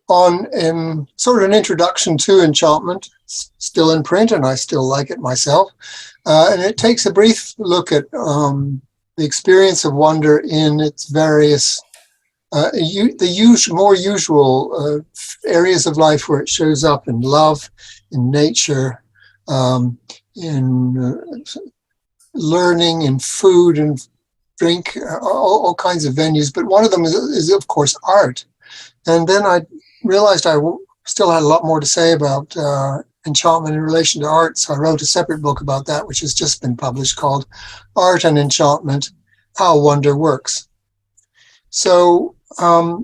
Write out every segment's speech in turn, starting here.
on sort of an introduction to Enchantment. It's still in print, and I still like it myself. And it takes a brief look at the experience of wonder in its various, more usual areas of life where it shows up in love, in nature, in learning, in food and drink, all kinds of venues. But one of them is of course, art. And then I realized I still had a lot more to say about enchantment in relation to art. So I wrote a separate book about that, which has just been published, called Art and Enchantment, How Wonder Works. So, I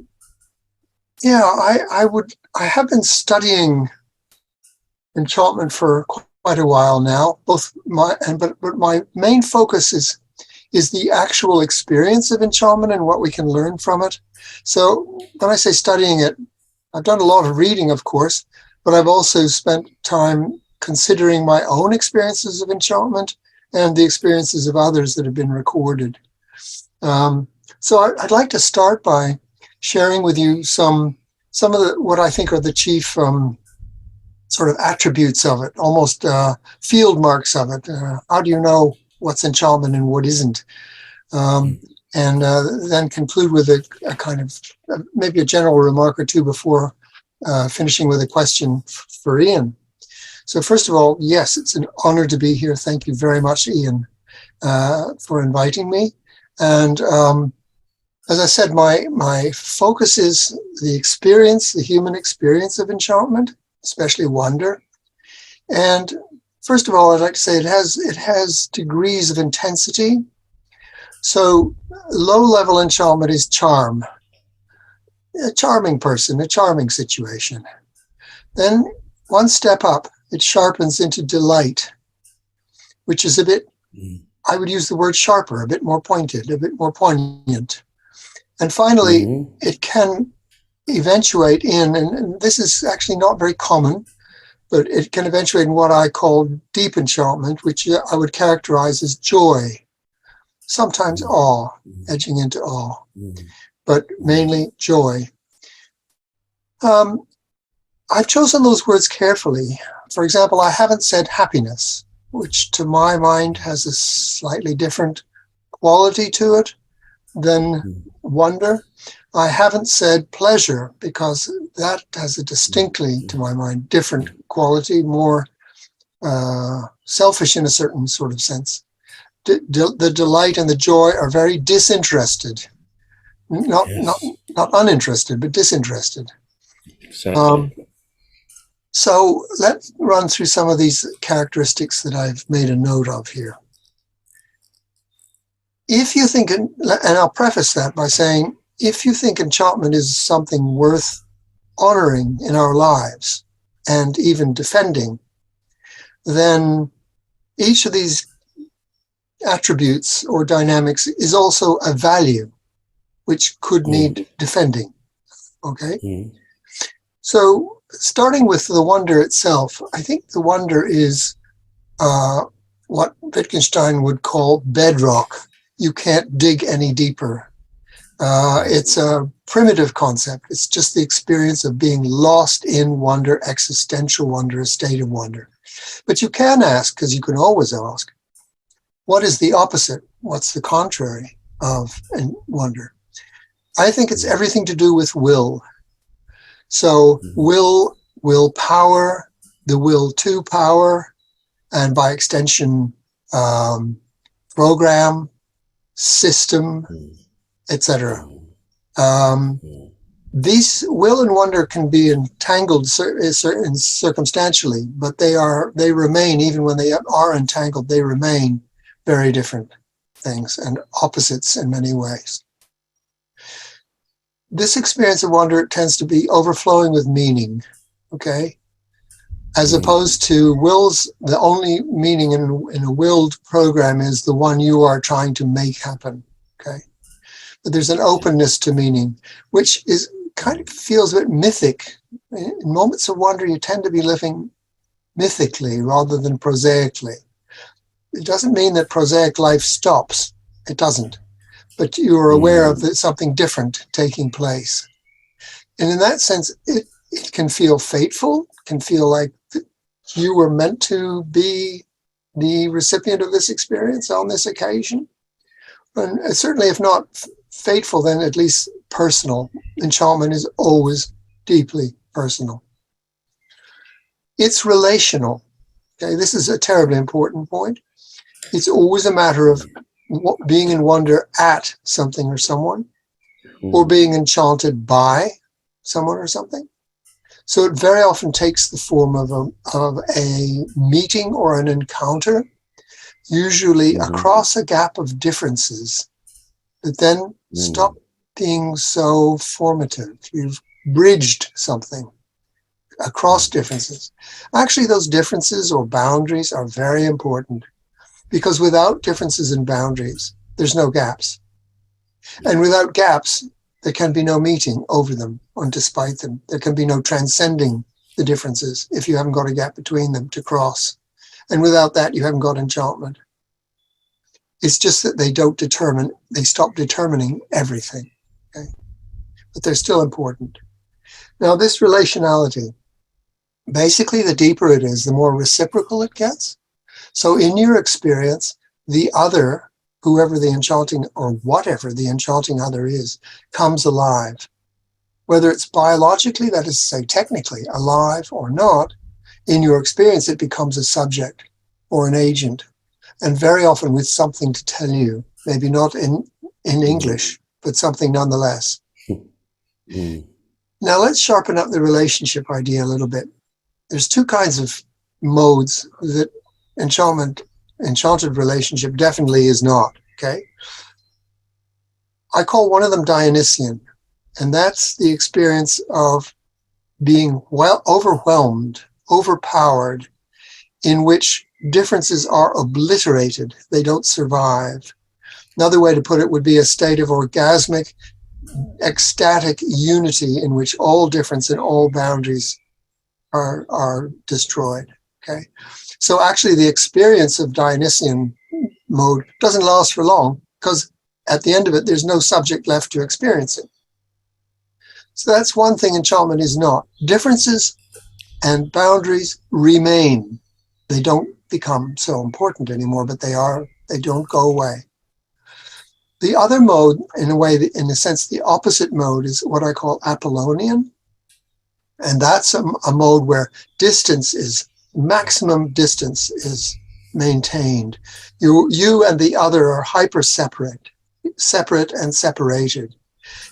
have been studying enchantment for quite a while now. But my main focus is the actual experience of enchantment and what we can learn from it. So when I say studying it, I've done a lot of reading, of course, but I've also spent time considering my own experiences of enchantment and the experiences of others that have been recorded. So I'd like to start by sharing with you some of what I think are the chief sort of attributes of it, almost field marks of it. How do you know what's enchantment and what isn't? And then conclude with a kind of maybe a general remark or two before finishing with a question for Iain. So first of all, yes, it's an honor to be here. Thank you very much, Iain, for inviting me. And as I said, my focus is the human experience of enchantment, especially wonder. And first of all, I'd like to say it has degrees of intensity. So low-level enchantment is charm, a charming person, a charming situation. Then one step up, it sharpens into delight, which is a bit, I would use the word sharper, a bit more pointed, a bit more poignant. And finally, it can eventuate in, and this is actually not very common, but it can eventuate in what I call deep enchantment, which I would characterize as joy. Sometimes awe, edging into awe, but mainly joy. I've chosen those words carefully. For example, I haven't said happiness, which to my mind has a slightly different quality to it than wonder. I haven't said pleasure, because that has a distinctly, to my mind, different quality, more selfish in a certain sort of sense. The delight and the joy are very disinterested, not uninterested, but disinterested. Exactly. So let's run through some of these characteristics that I've made a note of here. If you think, and I'll preface that by saying, if you think enchantment is something worth honoring in our lives and even defending, then each of these attributes or dynamics is also a value which could need defending. Okay? So starting with the wonder itself, I think the wonder is what Wittgenstein would call bedrock. You can't dig any deeper. It's a primitive concept. It's just the experience of being lost in wonder, existential wonder, a state of wonder. But you can ask, because you can always ask, what is the opposite? What's the contrary of wonder? I think it's everything to do with will. So will power, the will to power, and by extension, program, system, etc. These will and wonder can be entangled circumstantially, but they remain, even when they are entangled, they remain very different things and opposites in many ways. This experience of wonder tends to be overflowing with meaning, okay? As opposed to wills, the only meaning in a willed program is the one you are trying to make happen, okay? But there's an openness to meaning, which is kind of feels a bit mythic. In moments of wonder, you tend to be living mythically rather than prosaically. It doesn't mean that prosaic life stops. It doesn't. But you are aware of something different taking place. And in that sense, it can feel fateful, can feel like you were meant to be the recipient of this experience on this occasion. And certainly, if not fateful, then at least personal. Enchantment is always deeply personal. It's relational. Okay, this is a terribly important point. It's always a matter of being in wonder at something or someone, or being enchanted by someone or something. So it very often takes the form of a meeting or an encounter, usually across a gap of differences, that then stop being so formative. You've bridged something across differences. Actually, those differences or boundaries are very important, because without differences and boundaries, there's no gaps. And without gaps, there can be no meeting over them or despite them. There can be no transcending the differences if you haven't got a gap between them to cross. And without that, you haven't got enchantment. It's just that they stop determining everything. Okay? But they're still important. Now, this relationality, basically, the deeper it is, the more reciprocal it gets. So in your experience, the other, whoever the enchanting or whatever the enchanting other is, comes alive. Whether it's biologically, that is to say, technically alive or not, in your experience, it becomes a subject or an agent. And very often with something to tell you, maybe not in English, but something nonetheless. Now let's sharpen up the relationship idea a little bit. There's two kinds of modes that enchanted relationship definitely is not, okay? I call one of them Dionysian, and that's the experience of being overwhelmed, overpowered, in which differences are obliterated. They don't survive. Another way to put it would be a state of orgasmic, ecstatic unity in which all difference and all boundaries are destroyed. Okay, so actually the experience of Dionysian mode doesn't last for long, because at the end of it, there's no subject left to experience it. So that's one thing enchantment is not. Differences and boundaries remain. They don't become so important anymore, but they don't go away. The other mode, in a sense, the opposite mode is what I call Apollonian. And that's a mode where maximum distance is maintained. You and the other are hyper separate and separated.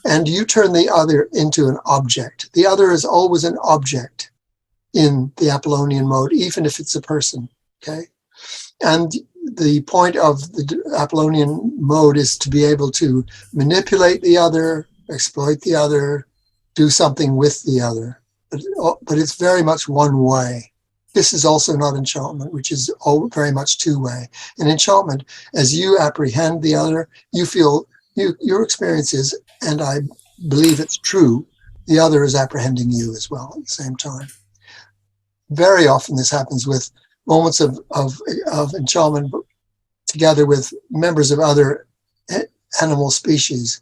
And you turn the other into an object. The other is always an object in the Apollonian mode, even if it's a person, okay? And the point of the Apollonian mode is to be able to manipulate the other, exploit the other, do something with the other. But it's very much one way. This is also not enchantment, which is very much two-way. In enchantment, as you apprehend the other, you feel your experience is, and I believe it's true, the other is apprehending you as well at the same time. Very often this happens with moments of enchantment together with members of other animal species.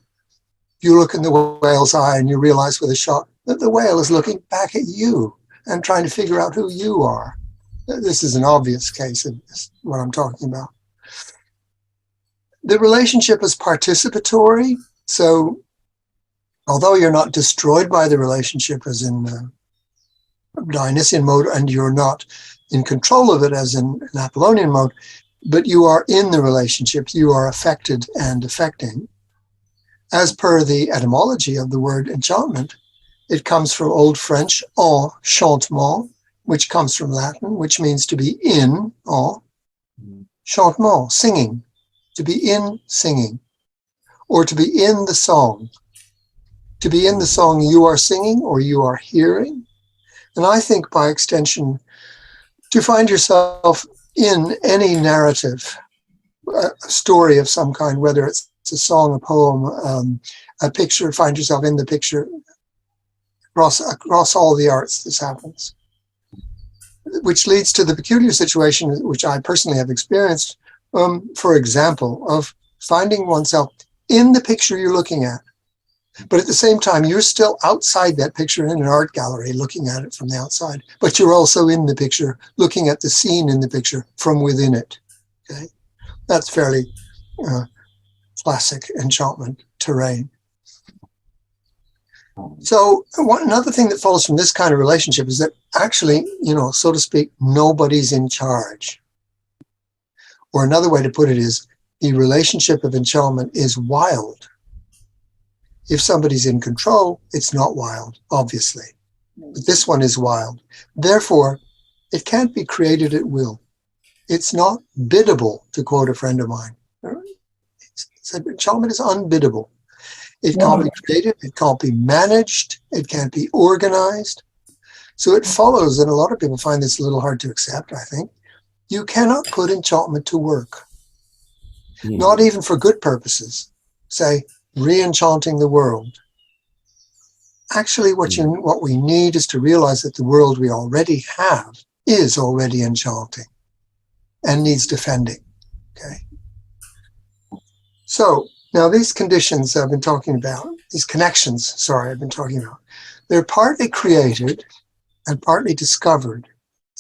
You look in the whale's eye and you realize with a shock that the whale is looking back at you and trying to figure out who you are. This is an obvious case of what I'm talking about. The relationship is participatory. So although you're not destroyed by the relationship as in Dionysian mode, and you're not in control of it as in Apollonian mode, but you are in the relationship, you are affected and affecting. As per the etymology of the word enchantment, it comes from Old French, enchantement, which comes from Latin, which means to be in, chantement, singing, to be in singing, or to be in the song. To be in the song you are singing or you are hearing. And I think by extension, to find yourself in any narrative, a story of some kind, whether it's a song, a poem, a picture, find yourself in the picture. Across all the arts, this happens. Which leads to the peculiar situation, which I personally have experienced, for example, of finding oneself in the picture you're looking at. But at the same time, you're still outside that picture in an art gallery looking at it from the outside. But you're also in the picture, looking at the scene in the picture from within it. Okay? That's fairly classic enchantment terrain. So another thing that follows from this kind of relationship is that actually, so to speak, nobody's in charge. Or another way to put it is the relationship of enchantment is wild. If somebody's in control, it's not wild, obviously. But this one is wild. Therefore, it can't be created at will. It's not biddable, to quote a friend of mine. Said enchantment is unbiddable. It can't be created, it can't be managed, it can't be organized. So it follows, and a lot of people find this a little hard to accept, I think. You cannot put enchantment to work. Not even for good purposes. Say, re-enchanting the world. Actually, what we need is to realize that the world we already have is already enchanting and needs defending. Okay. So now these conditions I've been talking about, these connections, I've been talking about, they're partly created and partly discovered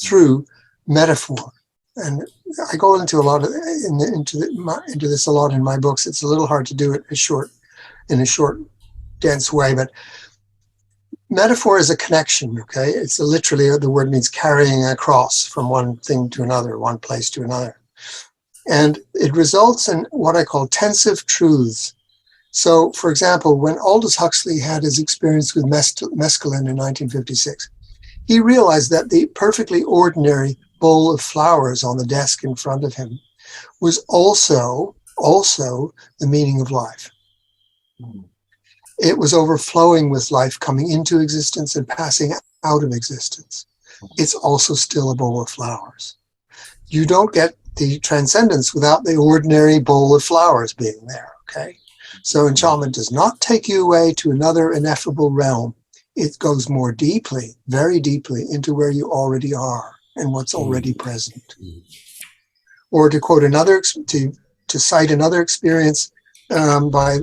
through metaphor. And I go into a lot of into this a lot in my books. It's a little hard to do it in a short, dense way, but metaphor is a connection, okay? It's literally, the word means carrying across from one thing to another, one place to another. And it results in what I call tensive truths. So, for example, when Aldous Huxley had his experience with mescaline in 1956, he realized that the perfectly ordinary bowl of flowers on the desk in front of him was also the meaning of life. It was overflowing with life coming into existence and passing out of existence. It's also still a bowl of flowers. You don't get the transcendence without the ordinary bowl of flowers being there, okay? So enchantment does not take you away to another ineffable realm. It goes more deeply, very deeply, into where you already are and what's already present. Or to quote to cite another experience by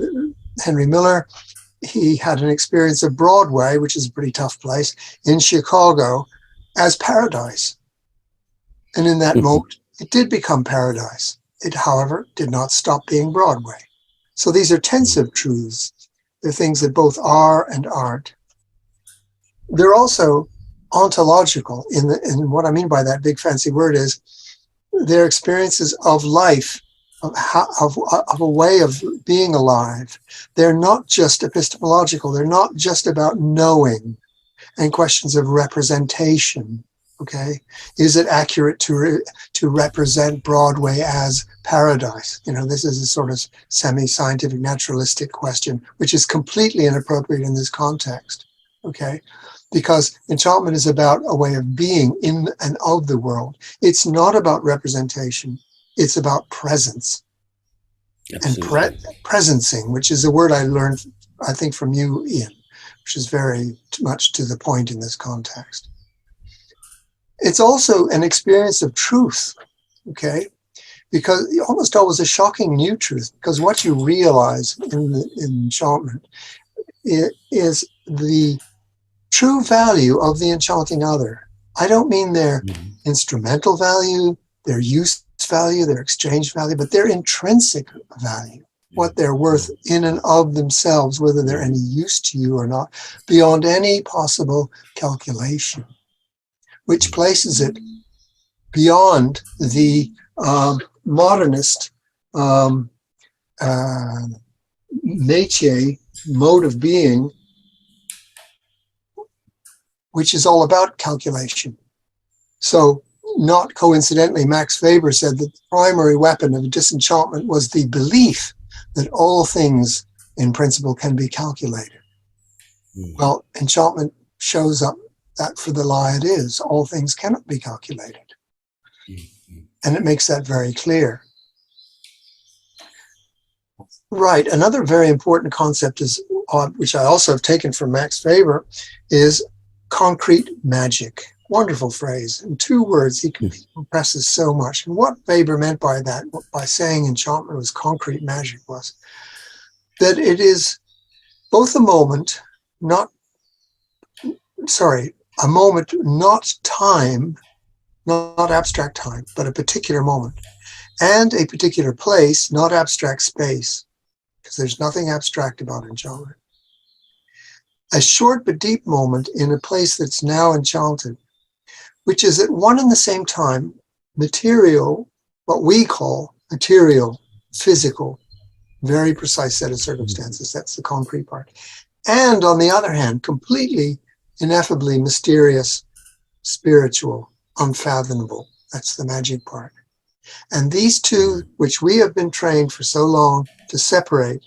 Henry Miller, he had an experience of Broadway, which is a pretty tough place, in Chicago, as paradise. And in that moment, it did become paradise. It, however, did not stop being Broadway. So these are tensive truths. They're things that both are and aren't. They're also ontological. And what I mean by that big fancy word is they're experiences of life, of a way of being alive. They're not just epistemological. They're not just about knowing and questions of representation. Okay, is it accurate to represent Broadway as paradise? This is a sort of semi-scientific naturalistic question, which is completely inappropriate in this context. Okay, because enchantment is about a way of being in and of the world. It's not about representation. It's about presence. Absolutely. And presencing, which is a word I learned, I think, from you, Ian, which is very much to the point in this context. It's also an experience of truth, okay? Because almost always a shocking new truth, because what you realize in enchantment is the true value of the enchanting other. I don't mean their instrumental value, their use value, their exchange value, but their intrinsic value, what they're worth in and of themselves, whether they're any use to you or not, beyond any possible calculation, which places it beyond the modernist métier, mode of being, which is all about calculation. So, not coincidentally, Max Weber said that the primary weapon of disenchantment was the belief that all things in principle can be calculated. Well, enchantment shows up that for the lie it is, all things cannot be calculated. And it makes that very clear. Right, another very important concept is, which I also have taken from Max Weber, is concrete magic. Wonderful phrase. In 2 words, he compresses so much. And what Weber meant by that, by saying enchantment was concrete magic, was that it is both a moment, not time, not abstract time, but a particular moment, and a particular place, not abstract space, because there's nothing abstract about enchantment. A short but deep moment in a place that's now enchanted, which is at one and the same time material, what we call material, physical, very precise set of circumstances. That's the concrete part. And on the other hand, completely, ineffably mysterious, spiritual, unfathomable. That's the magic part. And these two, which we have been trained for so long to separate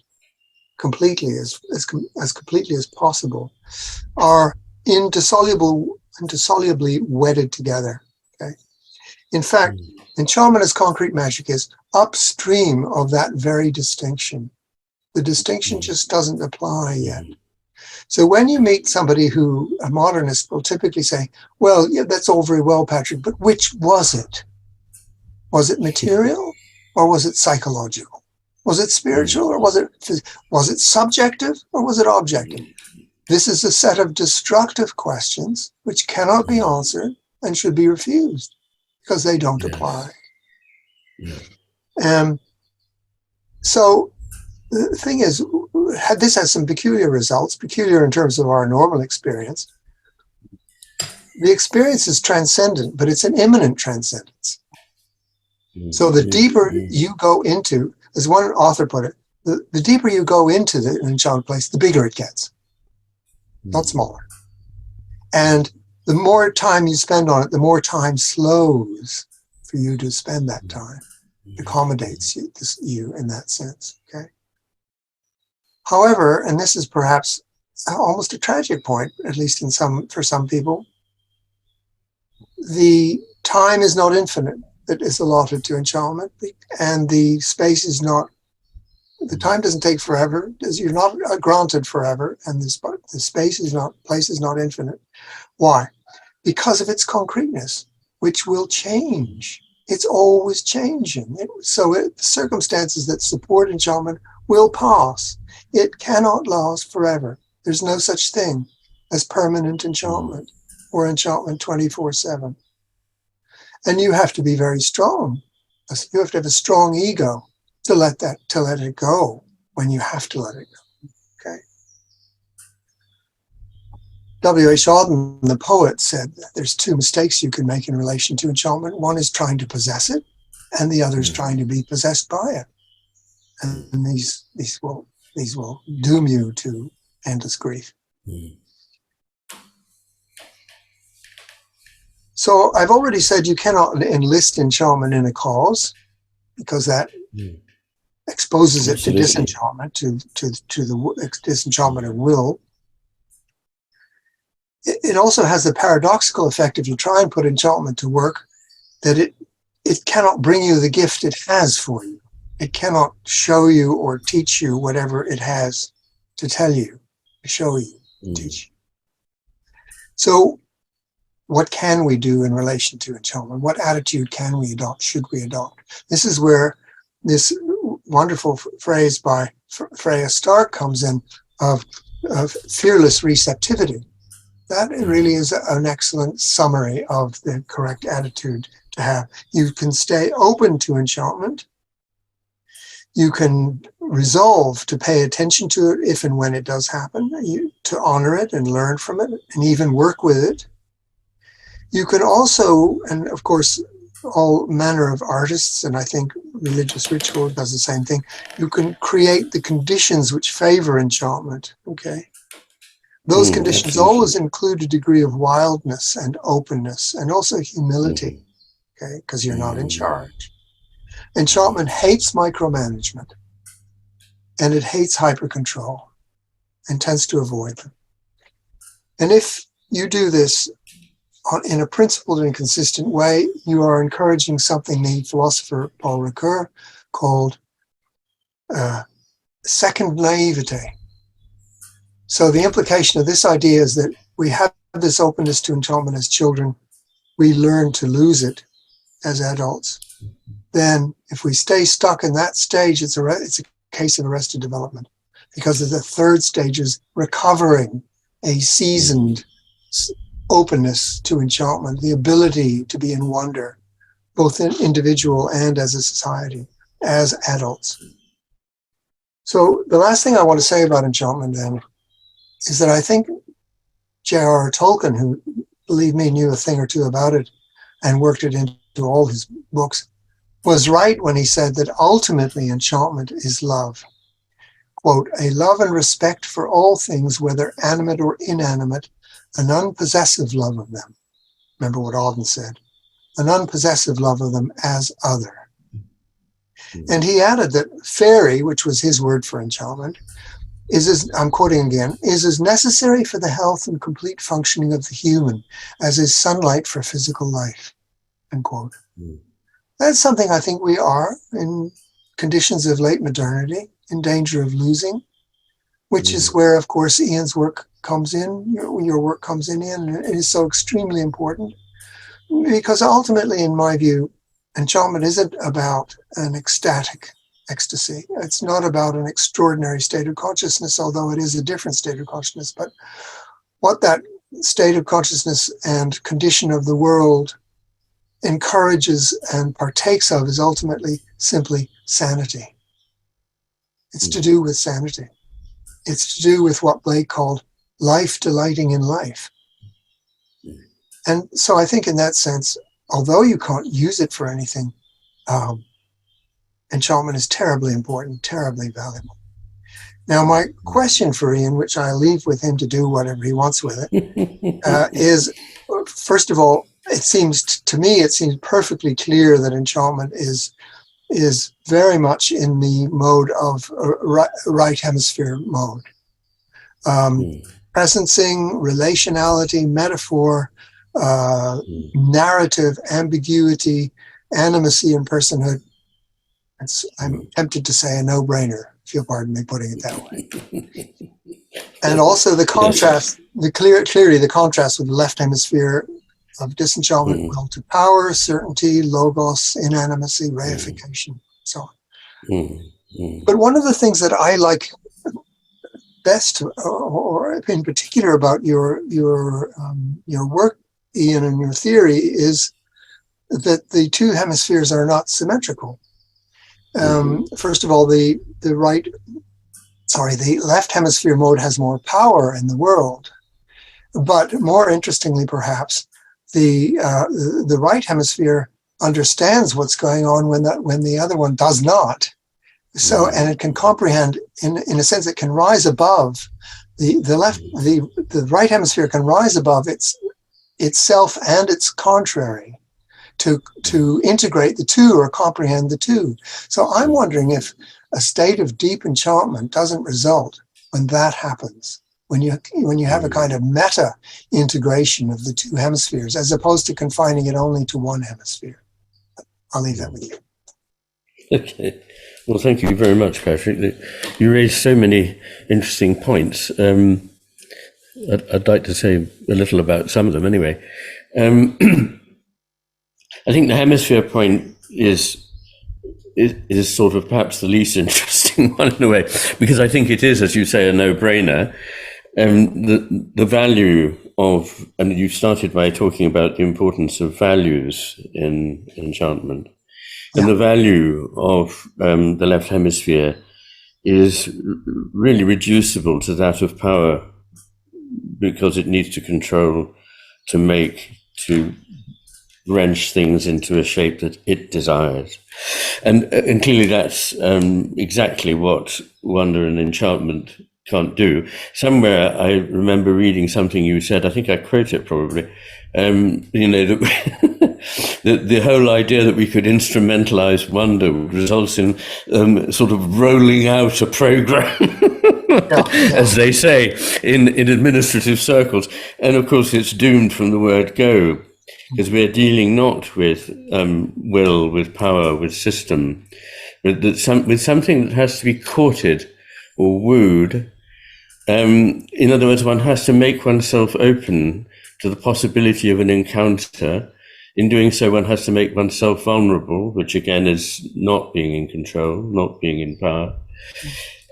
completely, as completely as possible, are indissolubly wedded together. Okay? In fact, enchantment as concrete magic is upstream of that very distinction. The distinction just doesn't apply yet. So when you meet somebody who, a modernist, will typically say, well, yeah, that's all very well, Patrick, but which was it? Was it material or was it psychological? Was it spiritual or was it subjective or was it objective? This is a set of destructive questions which cannot be answered and should be refused because they don't apply. So the thing is, this has some peculiar results, peculiar in terms of our normal experience. The experience is transcendent, but it's an imminent transcendence. So the deeper you go into, as one author put it, the deeper you go into the enchanted place, the bigger it gets, not smaller. And the more time you spend on it, the more time slows for you to spend that time. It accommodates you in that sense. Okay. However, and this is perhaps almost a tragic point, at least for some people, the time is not infinite that is allotted to enchantment, and the space is not. The time doesn't take forever. You're not granted forever, and the place is not infinite. Why? Because of its concreteness, which will change. It's always changing. The circumstances that support enchantment will pass. It cannot last forever. There's no such thing as permanent enchantment or enchantment 24/7. And you have to be very strong. You have to have a strong ego to let it go when you have to let it go. Okay. W.H. Auden, the poet, said that there's two mistakes you can make in relation to enchantment. One is trying to possess it, and the other is trying to be possessed by it. And these will doom you to endless grief. So I've already said you cannot enlist enchantment in a cause, because that exposes it to disenchantment, to the disenchantment of will. It also has the paradoxical effect, if you try and put enchantment to work, that it cannot bring you the gift it has for you. It cannot show you or teach you whatever it has to tell you, to show you, teach you. So what can we do in relation to enchantment? What attitude can we adopt, should we adopt? This is where this wonderful phrase by Freya Stark comes in of fearless receptivity. That really is an excellent summary of the correct attitude to have. You can stay open to enchantment. You can resolve to pay attention to it if and when it does happen, to honor it and learn from it and even work with it. You can also, and of course, all manner of artists, and I think religious ritual does the same thing, you can create the conditions which favor enchantment, okay? Those conditions absolutely. always include a degree of wildness and openness and also humility, okay? Because you're not in charge. Enchantment hates micromanagement, and it hates hyper-control and tends to avoid them. And if you do this in a principled and consistent way, you are encouraging something the philosopher Paul Ricoeur called second naivete. So the implication of this idea is that we have this openness to enchantment as children. We learn to lose it as adults. Then if we stay stuck in that stage, it's a case of arrested development. because of the third stage is recovering a seasoned openness to enchantment, the ability to be in wonder, both in individual and as a society, as adults. So the last thing I want to say about enchantment then is that I think J.R.R. Tolkien, who, believe me, knew a thing or two about it and worked it into all his books, was right when he said that ultimately enchantment is love. Quote, a love and respect for all things, whether animate or inanimate, an unpossessive love of them. Remember what Auden said, an unpossessive love of them as other. And he added that fairy, which was his word for enchantment, is as, I'm quoting again, is as necessary for the health and complete functioning of the human as is sunlight for physical life, end quote. That's something I think we are in conditions of late modernity, in danger of losing, which is where, of course, Iain's work comes in, your work comes in, and it is so extremely important. Because ultimately, in my view, enchantment isn't about an ecstatic ecstasy. It's not about an extraordinary state of consciousness, although it is a different state of consciousness. But what that state of consciousness and condition of the world encourages and partakes of is ultimately simply sanity. It's to do with sanity. It's to do with what Blake called life delighting in life. And so I think in that sense, although you can't use it for anything, enchantment is terribly important, terribly valuable. Now, my question for Iain, which I leave with him to do whatever he wants with it, is, first of all, it seems to me, it seems perfectly clear that enchantment is very much in the mode of right hemisphere mode. Presencing, relationality, metaphor, narrative, ambiguity, animacy, and personhood. I'm tempted to say a no-brainer, if you'll pardon me putting it that way. And also the contrast, clearly the contrast with the left hemisphere of disenchantment, will to power, certainty, logos, inanimacy, reification, so on. But one of the things that I like best, or in particular about your work, Iain, and your theory, is that the two hemispheres are not symmetrical. First of all, the left hemisphere mode has more power in the world, but more interestingly, perhaps, the right hemisphere understands what's going on when the other one does not. So, and it can comprehend, in a sense, it can rise above the right hemisphere can rise above itself and its contrary to integrate the two or comprehend the two. So I'm wondering if a state of deep enchantment doesn't result when that happens, when you have a kind of meta integration of the two hemispheres, as opposed to confining it only to one hemisphere. I'll leave that with you. Okay. Well, thank you very much, Patrick. You raised so many interesting points. I'd like to say a little about some of them anyway. I think the hemisphere point is sort of perhaps the least interesting one in a way, because I think it is, as you say, a no-brainer. The value of, and you started by talking about the importance of values in enchantment. And the value of the left hemisphere is really reducible to that of power, because it needs to control, to make, to wrench things into a shape that it desires. And clearly that's exactly what wonder and enchantment can't do. Somewhere I remember reading something you said, I think I quote it probably, that the whole idea that we could instrumentalize wonder results in sort of rolling out a program, as they say, in administrative circles. And of course it's doomed from the word go, because we're dealing not with will, with power, with system, but with something that has to be courted or wooed. In other words, one has to make oneself open to the possibility of an encounter. In doing so, one has to make oneself vulnerable, which again is not being in control, not being in power.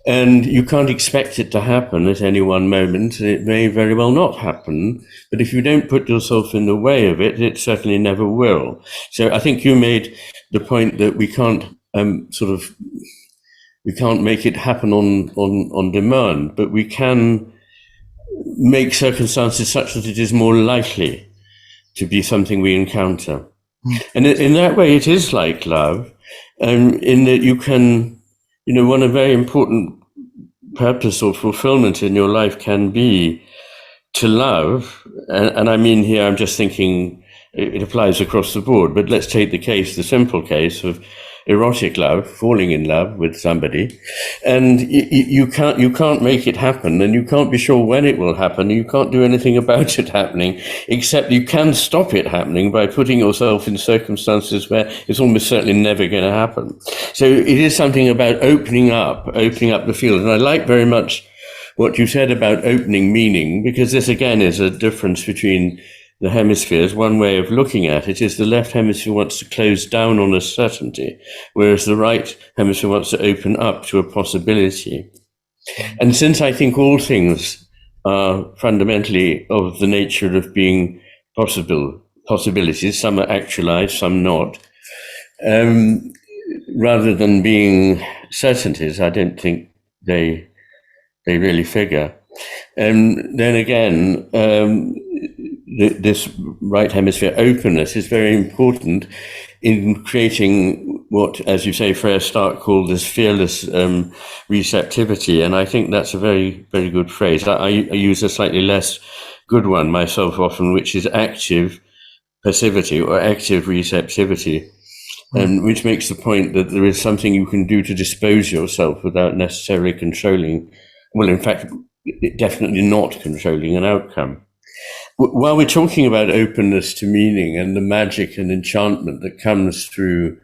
And you can't expect it to happen at any one moment. It may very well not happen. But if you don't put yourself in the way of it, it certainly never will. So I think you made the point that we can't we can't make it happen on demand, but we can make circumstances such that it is more likely to be something we encounter. And in that way, it is like love, in that you can, one a very important purpose or fulfillment in your life can be to love. And I mean here, I'm just thinking it applies across the board, but let's take the simple case of erotic love, falling in love with somebody, and you can't make it happen, and you can't be sure when it will happen. You can't do anything about it happening, except you can stop it happening by putting yourself in circumstances where it's almost certainly never going to happen. So it is something about opening up the field. And I like very much what you said about opening meaning, because this again is a difference between the hemispheres. One way of looking at it is the left hemisphere wants to close down on a certainty, whereas the right hemisphere wants to open up to a possibility. And since I think all things are fundamentally of the nature of being possibilities, some are actualized, some not, rather than being certainties, I don't think they really figure. And then again, this right hemisphere openness is very important in creating what, as you say, Freya Stark called this fearless receptivity. And I think that's a very, very good phrase. I use a slightly less good one myself often, which is active passivity or active receptivity, which makes the point that there is something you can do to dispose yourself without necessarily controlling. Well, in fact, definitely not controlling an outcome. While we're talking about openness to meaning and the magic and enchantment that comes through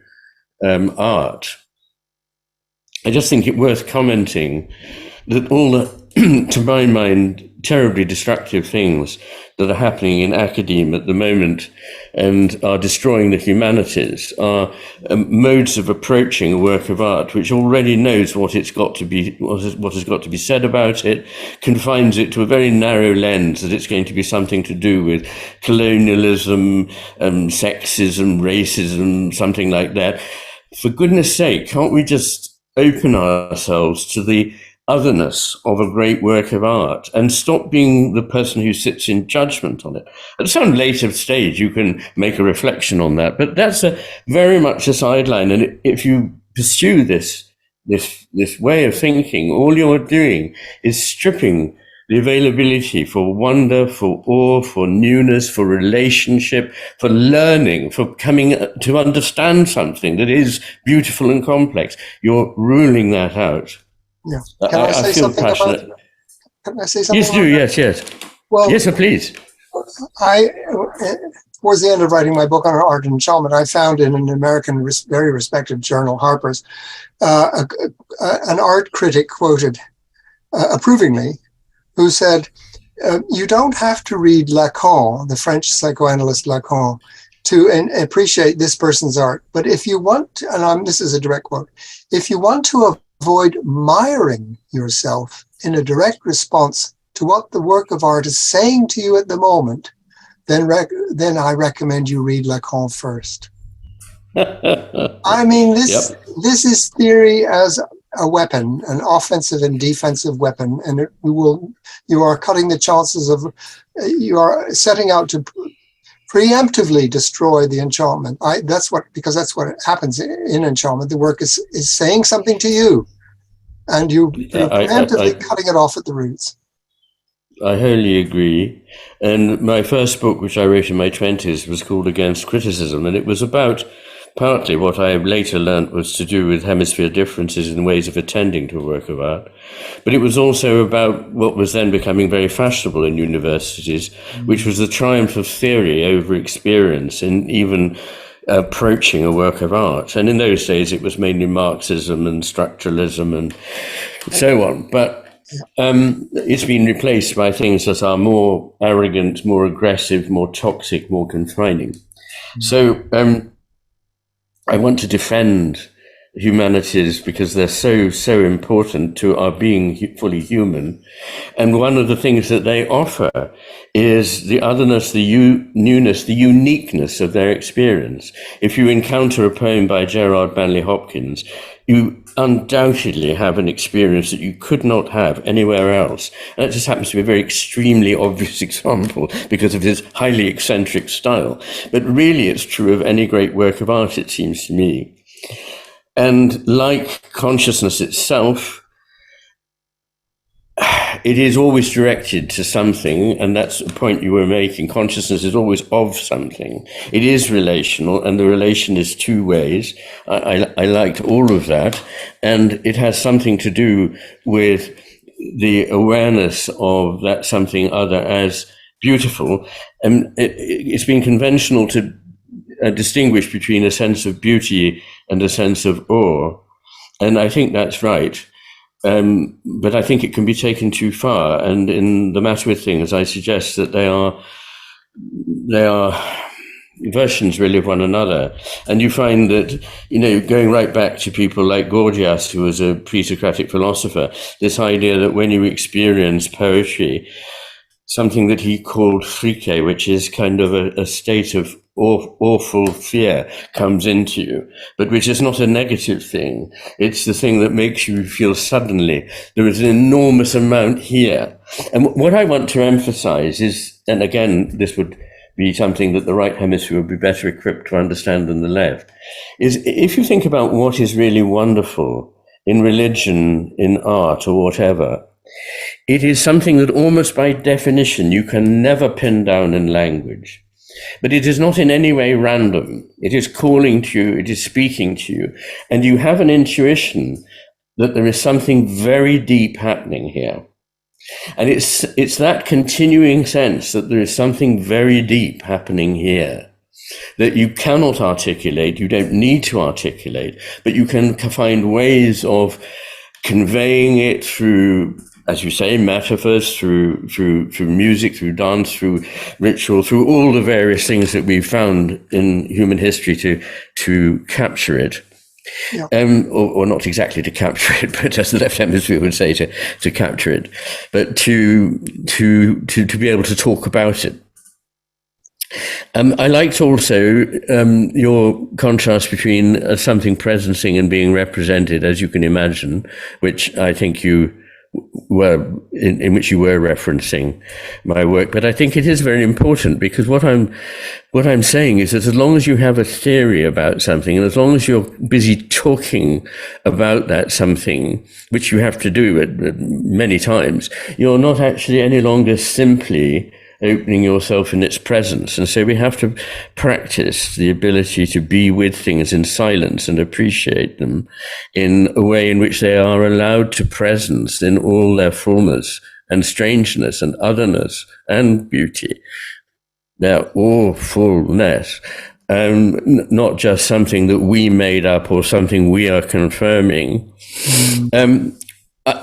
art, I just think it worth commenting that all the, to my mind, terribly destructive things that are happening in academia at the moment and are destroying the humanities are modes of approaching a work of art which already knows what it's got to be, what has got to be said about it, confines it to a very narrow lens that it's going to be something to do with colonialism, sexism, racism, something like that. For goodness sake, can't we just open ourselves to the otherness of a great work of art and stop being the person who sits in judgment on it? At some later stage, you can make a reflection on that, but that's very much a sideline. And if you pursue this way of thinking, all you're doing is stripping the availability for wonder, for awe, for newness, for relationship, for learning, for coming to understand something that is beautiful and complex. You're ruling that out. Yeah. Can I say something passionate. Can I say something? Yes, do. Yes. Well, yes, sir, please. Towards the end of writing my book on art and enchantment, I found in an American, very respected journal, Harper's, an art critic quoted approvingly, who said, "You don't have to read Lacan, the French psychoanalyst Lacan, to appreciate this person's art. But if you want, and this is a direct quote, if you want to avoid miring yourself in a direct response to what the work of art is saying to you at the moment, then I recommend you read Lacan first." I mean, this is theory as a weapon, an offensive and defensive weapon, and you are cutting the chances of, you are setting out to preemptively destroy the enchantment. Because that's what happens in enchantment. The work is saying something to you, and you're preemptively cutting it off at the roots. I wholly agree. And my first book, which I wrote in my 20s, was called Against Criticism, and it was about partly what I later learnt was to do with hemisphere differences in ways of attending to a work of art. But it was also about what was then becoming very fashionable in universities, which was the triumph of theory over experience and even approaching a work of art. And in those days, it was mainly Marxism and structuralism and so on. But it's been replaced by things that are more arrogant, more aggressive, more toxic, more confining. So I want to defend humanities because they're so important to our being fully human. And one of the things that they offer is the otherness, the newness, the uniqueness of their experience. If you encounter a poem by Gerard Manley Hopkins, you undoubtedly have an experience that you could not have anywhere else. And that just happens to be a very extremely obvious example because of his highly eccentric style. But really, it's true of any great work of art, it seems to me. And like consciousness itself, it is always directed to something, and that's a point you were making. Consciousness is always of something. It is relational, and the relation is two ways. I liked all of that, and it has something to do with the awareness of that something other as beautiful. And it's been conventional to distinguish between a sense of beauty and a sense of awe. And I think that's right. But I think it can be taken too far. And in The Matter with Things, I suggest that they are versions really of one another. And you find that, going right back to people like Gorgias, who was a pre-Socratic philosopher, this idea that when you experience poetry, something that he called phrike, which is kind of a state of awful fear comes into you, but which is not a negative thing. It's the thing that makes you feel suddenly there is an enormous amount here. And what I want to emphasize is, and again, this would be something that the right hemisphere would be better equipped to understand than the left, is if you think about what is really wonderful in religion, in art, or whatever, it is something that almost by definition you can never pin down in language. But it is not in any way random. It is calling to you, it is speaking to you, and you have an intuition that there is something very deep happening here. And it's that continuing sense that there is something very deep happening here that you cannot articulate, you don't need to articulate, but you can find ways of conveying it through, as you say, metaphors, through music, through dance, through ritual, through all the various things that we've found in human history to capture it. Yeah. Or not exactly to capture it, but as the left hemisphere would say, to capture it, but to be able to talk about it. I liked also your contrast between something presencing and being represented, as you can imagine, which I think you were in which you were referencing my work. But I think it is very important, because what I'm saying is that as long as you have a theory about something, and as long as you're busy talking about that something, which you have to do many times, you're not actually any longer simply opening yourself in its presence. And so we have to practice the ability to be with things in silence and appreciate them in a way in which they are allowed to presence in all their fullness and strangeness and otherness and beauty. Their awfulness. Not just something that we made up or something we are confirming.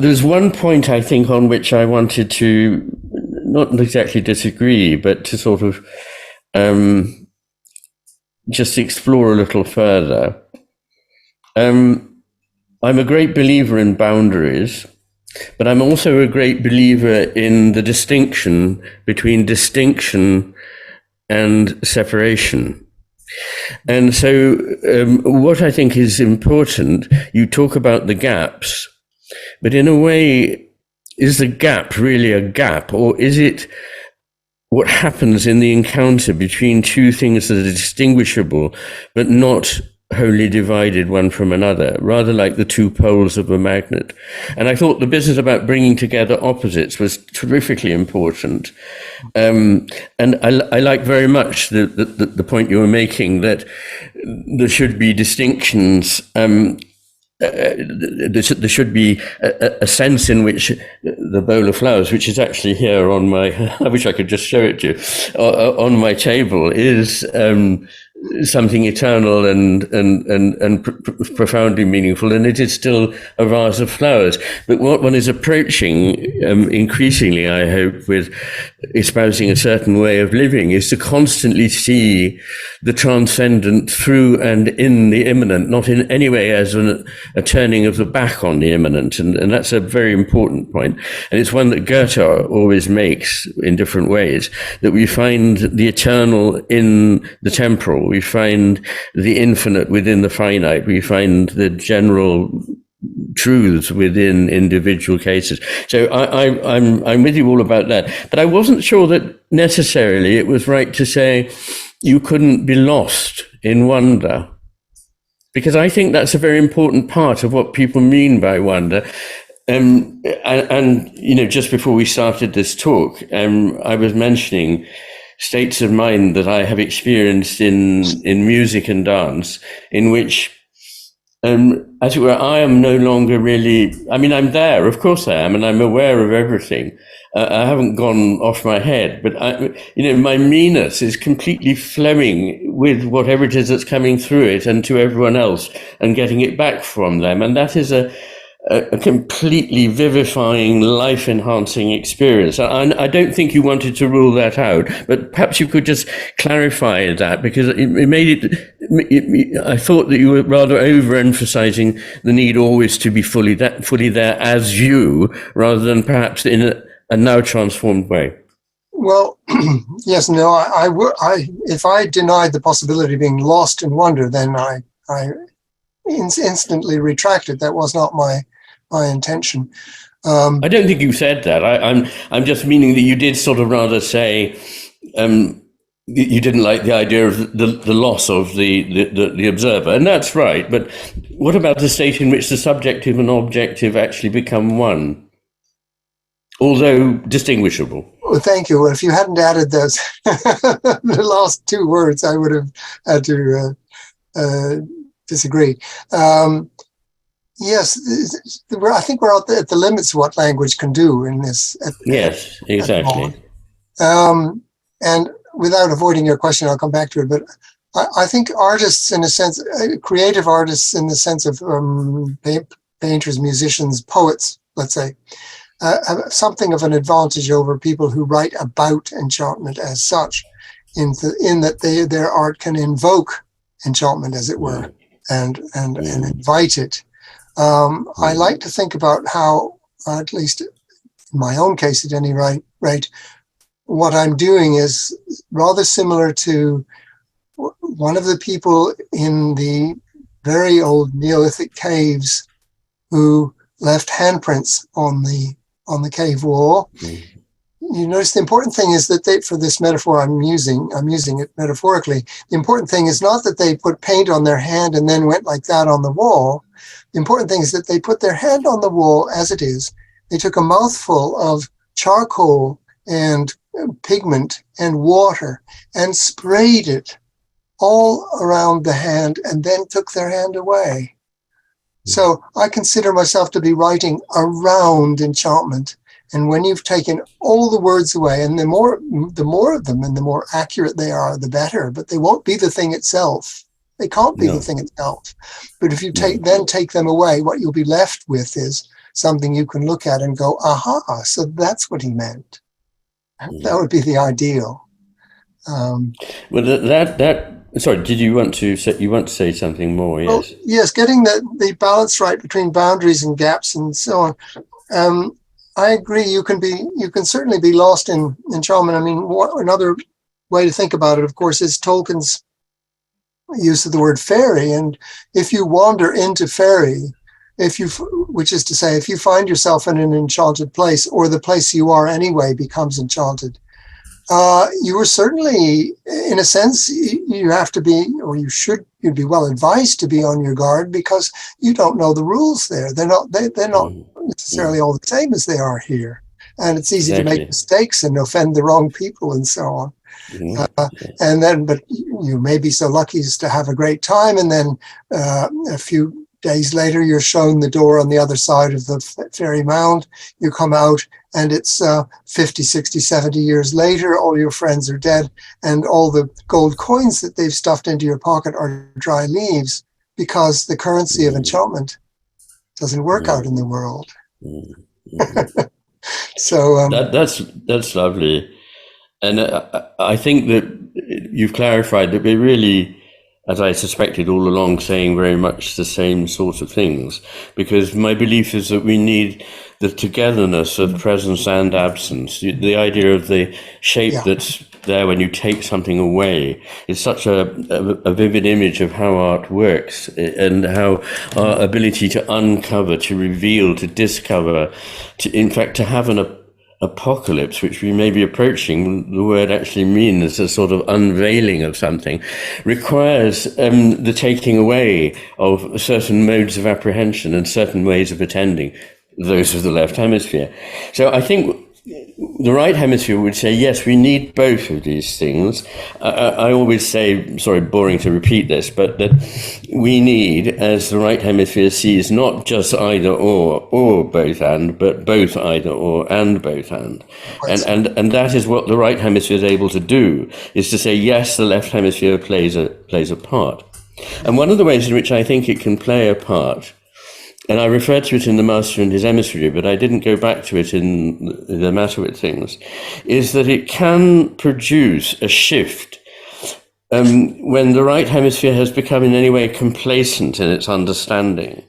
There's one point, I think, on which I wanted to not exactly disagree, but to sort of just explore a little further. I'm a great believer in boundaries, but I'm also a great believer in the distinction between distinction and separation. And so what I think is important, you talk about the gaps, but in a way, is the gap really a gap, or is it what happens in the encounter between two things that are distinguishable, but not wholly divided one from another, rather like the two poles of a magnet? And I thought the business about bringing together opposites was terrifically important. And I like very much the point you were making, that there should be distinctions. There should be a sense in which the bowl of flowers, which is actually here on my, I wish I could just show it to you, on my table, is something eternal and profoundly meaningful, and it is still a vase of flowers. But what one is approaching increasingly, I hope, with espousing a certain way of living, is to constantly see the transcendent through and in the imminent, not in any way as a turning of the back on the imminent. And that's a very important point. And it's one that Goethe always makes in different ways, that we find the eternal in the temporal, we find the infinite within the finite, we find the general truths within individual cases. So I'm with you all about that. But I wasn't sure that necessarily it was right to say you couldn't be lost in wonder, because I think that's a very important part of what people mean by wonder. And you know, just before we started this talk, I was mentioning states of mind that I have experienced in music and dance, in which, as it were, I am no longer really, I mean, I'm there, of course I am, and I'm aware of everything. I haven't gone off my head, but you know, my meanness is completely flowing with whatever it is that's coming through it and to everyone else, and getting it back from them. And that is a completely vivifying, life-enhancing experience. I don't think you wanted to rule that out, but perhaps you could just clarify that, because it made it. I thought that you were rather overemphasizing the need always to be fully there as you, rather than perhaps in a now transformed way. Well, yes, no, I if I denied the possibility of being lost in wonder, then I instantly retracted. That was not my intention. I don't think you said that. I'm just meaning that you did sort of rather say you didn't like the idea of the loss of the observer, and that's right. But what about the state in which the subjective and objective actually become one, although distinguishable? Well, thank you. If you hadn't added those the last two words, I would have had to disagree. Yes, I think we're at the limits of what language can do in this. Yes, exactly. And without avoiding your question, I'll come back to it. But I think artists, in a sense, creative artists, in the sense of painters, musicians, poets, let's say, have something of an advantage over people who write about enchantment as such, in that their art can invoke enchantment, as it were, and invite it. I like to think about how, at least in my own case at any rate, what I'm doing is rather similar to one of the people in the very old Neolithic caves who left handprints on the cave wall. You notice the important thing is that for this metaphor I'm using it metaphorically. The important thing is not that they put paint on their hand and then went like that on the wall. The important thing is that they put their hand on the wall as it is. They took a mouthful of charcoal and pigment and water and sprayed it all around the hand and then took their hand away. So I consider myself to be writing around enchantment. And when you've taken all the words away, and the more of them and the more accurate they are, the better, but they won't be the thing itself. They can't be the thing itself. But if you take them away, what you'll be left with is something you can look at and go, aha, so that's what he meant. That would be the ideal. Well, sorry, did you want to say something more? Yes. Well, yes, getting the balance right between boundaries and gaps and so on. I agree. You can certainly be lost in enchantment. I mean, another way to think about it, of course, is Tolkien's use of the word fairy. And if you wander into fairy, which is to say, if you find yourself in an enchanted place, or the place you are anyway becomes enchanted, you are certainly, in a sense, you have to be, or you'd be well advised to be on your guard, because you don't know the rules there. They're not necessarily all the same as they are here. And it's easy to make mistakes and offend the wrong people and so on. But you may be so lucky as to have a great time, and then a few days later, you're shown the door on the other side of the fairy mound. You come out, and it's 50, 60, 70 years later. All your friends are dead, and all the gold coins that they've stuffed into your pocket are dry leaves, because the currency of enchantment doesn't work out in the world. So that's lovely. And I think that you've clarified that we're really, as I suspected all along, saying very much the same sort of things, because my belief is that we need the togetherness of presence and absence. The idea of the shape that's there when you take something away is such a vivid image of how art works, and how our ability to uncover, to reveal, to discover, in fact, to have an apocalypse, which we may be approaching, the word actually means a sort of unveiling of something, requires the taking away of certain modes of apprehension and certain ways of attending, those of the left hemisphere. So I think the right hemisphere would say, yes, we need both of these things. I always say, sorry, boring to repeat this, but that we need, as the right hemisphere sees, not just either or both and, but both either or and both and. And that is what the right hemisphere is able to do, is to say, yes, the left hemisphere plays a part. And one of the ways in which I think it can play a part, and I referred to it in The Master and His Emissary, but I didn't go back to it in The Matter with Things, is that it can produce a shift when the right hemisphere has become in any way complacent in its understanding.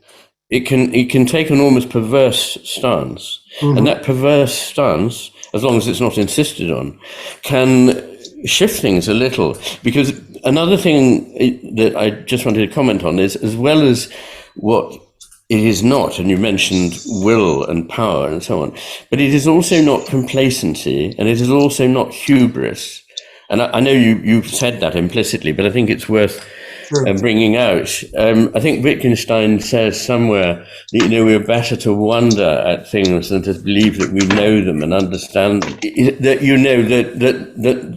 It can take an almost perverse stance. And that perverse stance, as long as it's not insisted on, can shift things a little. Because another thing that I just wanted to comment on is, as well as what it is not, and you mentioned will and power and so on, but it is also not complacency, and it is also not hubris. And I know you've said that implicitly, but I think it's worth bringing out. I think Wittgenstein says somewhere that, we're better to wonder at things than to believe that we know them and understand them.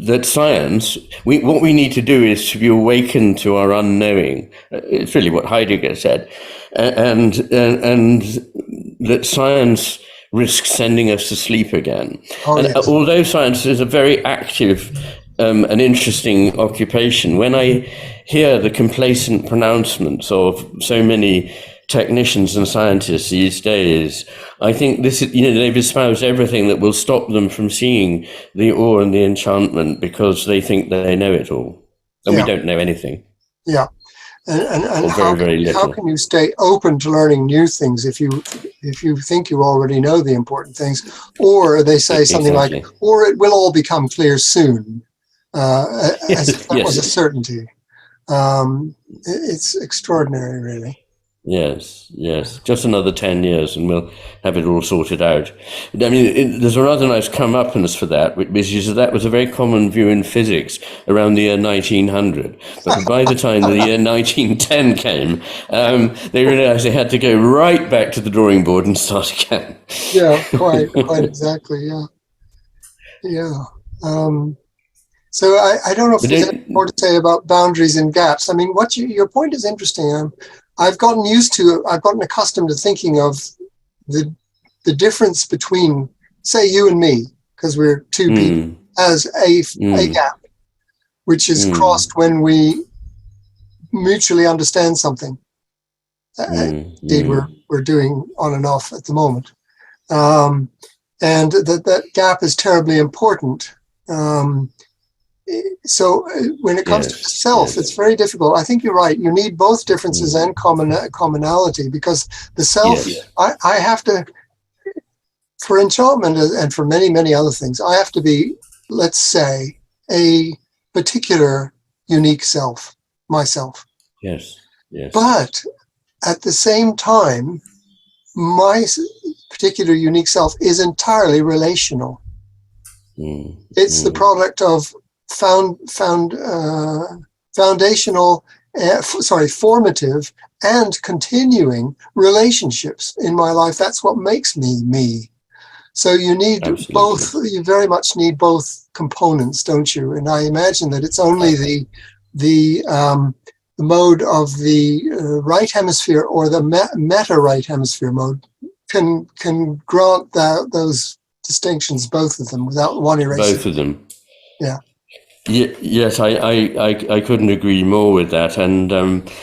That science, what we need to do is to be awakened to our unknowing. It's really what Heidegger said. And that science risks sending us to sleep again. Although science is a very active and interesting occupation, when I hear the complacent pronouncements of so many technicians and scientists these days, I think this is, they've espoused everything that will stop them from seeing the awe and the enchantment, because they think they know it all, and we don't know anything. Yeah. And how can you stay open to learning new things if you think you already know the important things? Or they say something like, or it will all become clear soon, as if that was a certainty. It's extraordinary, really. Yes. Just another 10 years and we'll have it all sorted out. I mean, there's a rather nice comeuppance for that, which is that was a very common view in physics around the year 1900. But by the time the year 1910 came, they realized they had to go right back to the drawing board and start again. Yeah, quite exactly, yeah. So I don't know if there's any more to say about boundaries and gaps. I mean, your point is interesting. I've gotten accustomed to thinking of the difference between, say, you and me, because we're two people, as a gap, which is crossed when we mutually understand something. Indeed, we're doing on and off at the moment. And that gap is terribly important. So when it comes to self, it's very difficult. I think you're right. You need both differences and commonality, because the self, I have to, for enchantment and for many, many other things, I have to be, let's say, a particular unique self, myself. Yes. But at the same time, my particular unique self is entirely relational. It's the product of formative and continuing relationships in my life. That's what makes me. So you need both. You very much need both components, don't you? And I imagine that it's only the mode of the right hemisphere or the meta right hemisphere mode can grant those distinctions, both of them, without one erasing. Both of them. Yeah. Yes, I couldn't agree more with that, and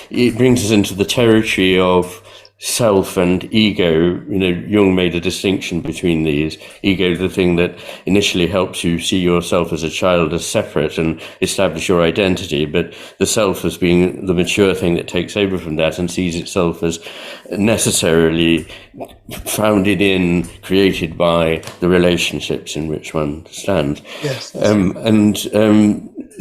it brings us into the territory of self and ego. Jung made a distinction between these. Ego, the thing that initially helps you see yourself as a child as separate and establish your identity, but the self as being the mature thing that takes over from that and sees itself as necessarily founded in, created by the relationships in which one stands. Yes.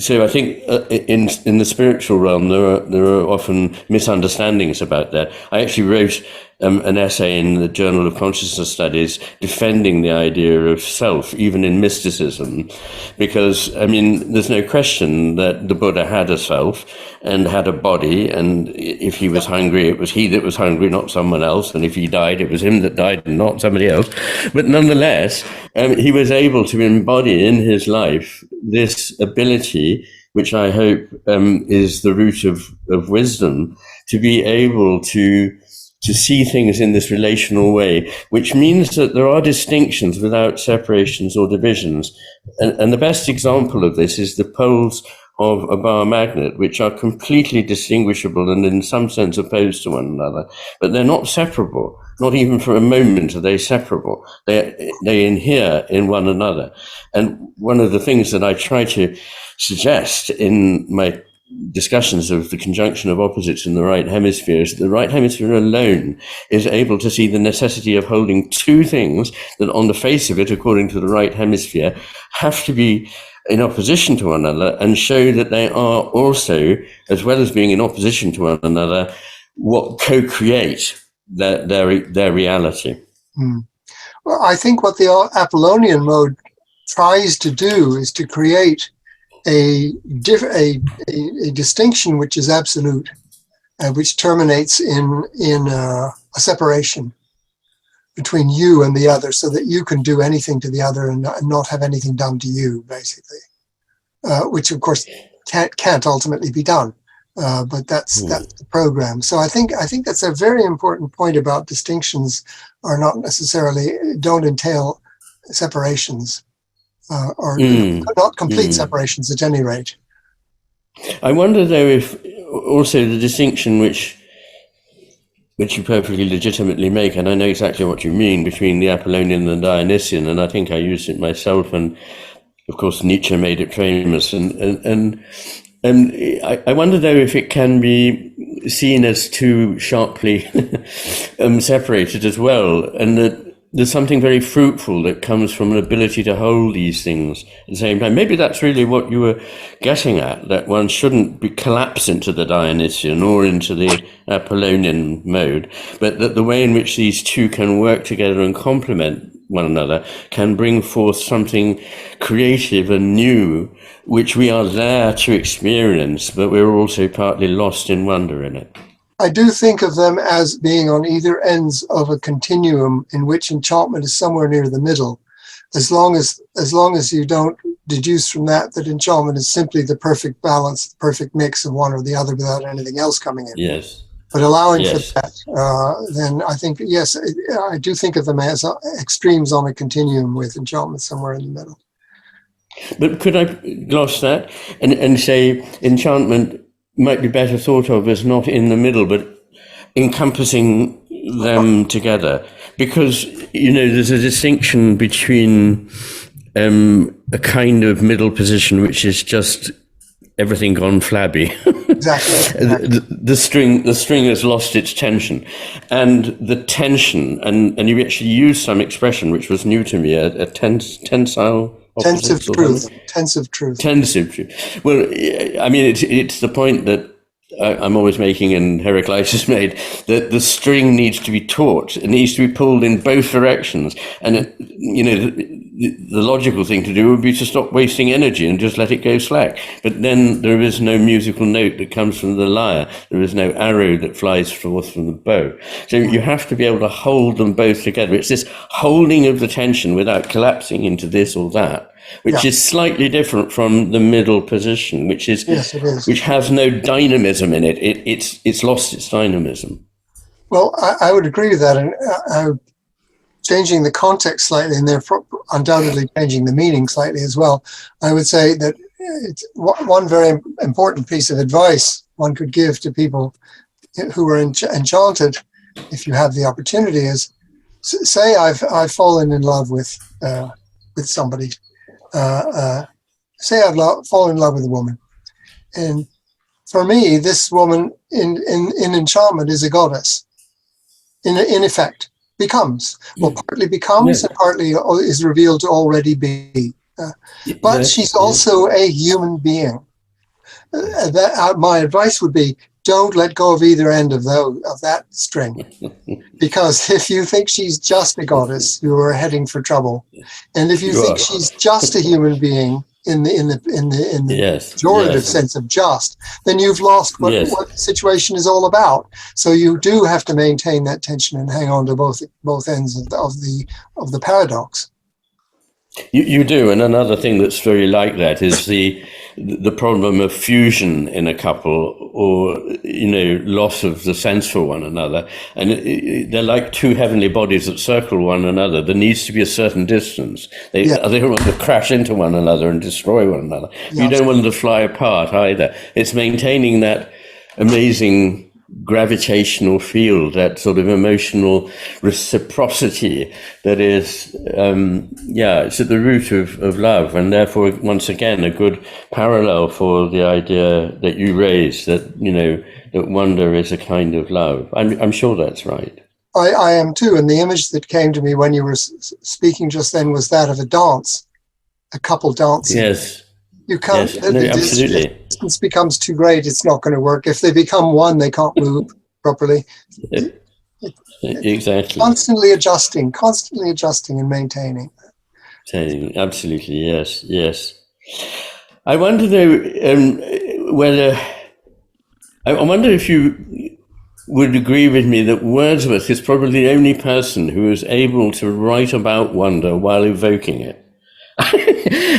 So I think in the spiritual realm there are often misunderstandings about that. I actually wrote an essay in the Journal of Consciousness Studies defending the idea of self, even in mysticism, because there's no question that the Buddha had a self and had a body, and if he was hungry, it was he that was hungry, not someone else, and if he died, it was him that died and not somebody else. But nonetheless, he was able to embody in his life this ability, which I hope is the root of wisdom, to be able to see things in this relational way, which means that there are distinctions without separations or divisions. And the best example of this is the poles of a bar magnet, which are completely distinguishable and in some sense opposed to one another, but they're not separable. Not even for a moment are they separable. They inhere in one another. And one of the things that I try to suggest in my discussions of the conjunction of opposites in the right hemisphere is that the right hemisphere alone is able to see the necessity of holding two things that on the face of it, according to the right hemisphere, have to be in opposition to one another, and show that they are also, as well as being in opposition to one another, what co-create their reality. Well, I think what the Apollonian mode tries to do is to create a distinction which is absolute, which terminates in a separation between you and the other, so that you can do anything to the other and not have anything done to you, basically, which of course can't ultimately be done. But that's the program. So I think that's a very important point about distinctions are not necessarily, don't entail separations, or not complete separations at any rate. I wonder though if also the distinction which you perfectly legitimately make, and I know exactly what you mean, between the Apollonian and the Dionysian, and I think I used it myself, and of course Nietzsche made it famous, and I wonder though if it can be seen as too sharply separated as well, and that there's something very fruitful that comes from an ability to hold these things at the same time. Maybe that's really what you were getting at, that one shouldn't collapse into the Dionysian or into the Apollonian mode, but that the way in which these two can work together and complement one another can bring forth something creative and new, which we are there to experience, but we're also partly lost in wonder in it. I do think of them as being on either ends of a continuum in which enchantment is somewhere near the middle, as long as you don't deduce from that enchantment is simply the perfect balance, the perfect mix of one or the other without anything else coming in. Yes. But allowing for that, then I think, yes, I do think of them as extremes on a continuum, with enchantment somewhere in the middle. But could I gloss that and say enchantment might be better thought of as not in the middle, but encompassing them together? Because, there's a distinction between a kind of middle position, which is just everything gone flabby. Exactly. The string has lost its tension, and the tension, and you actually used some expression which was new to me, a tensile. Tensive truth. Tensive truth. Tensive truth. Well, I mean, it's the point that I'm always making, and Heraclitus made, that the string needs to be taut. It needs to be pulled in both directions. And, the logical thing to do would be to stop wasting energy and just let it go slack. But then there is no musical note that comes from the lyre. There is no arrow that flies forth from the bow. So you have to be able to hold them both together. It's this holding of the tension without collapsing into this or that, which is slightly different from the middle position, which is Yes, it is. which has no dynamism in it. It's lost its dynamism. Well, I would agree with that, and changing the context slightly, and therefore undoubtedly changing the meaning slightly as well. I would say that it's one very important piece of advice one could give to people who are enchanted, if you have the opportunity, is say I've fallen in love with somebody. Say I've fallen in love with a woman, and for me, this woman in Enchantment is a goddess. In effect, partly becomes, and partly is revealed to already be. But she's also a human being. My advice would be, don't let go of either end of that string, because if you think she's just a goddess, you are heading for trouble. And if you think she's just a human being in the pejorative sense of just, then you've lost what the situation is all about. So you do have to maintain that tension and hang on to both ends of the paradox. You do, and another thing that's very like that is the problem of fusion in a couple, or loss of the sense for one another, and they're like two heavenly bodies that circle one another. There needs to be a certain distance. They don't want to crash into one another and destroy one another. You don't want them to fly apart either. It's maintaining that amazing gravitational field, that sort of emotional reciprocity that is, it's at the root of love, and therefore, once again, a good parallel for the idea that you raised, that, that wonder is a kind of love. I'm sure that's right. I am too, and the image that came to me when you were speaking just then was that of a couple dancing. Yes. You can't. Yes. No, absolutely. If the distance becomes too great, it's not going to work. If they become one, they can't move properly. Exactly. Constantly adjusting and maintaining. Absolutely, yes. I wonder though, I wonder if you would agree with me that Wordsworth is probably the only person who is able to write about wonder while evoking it.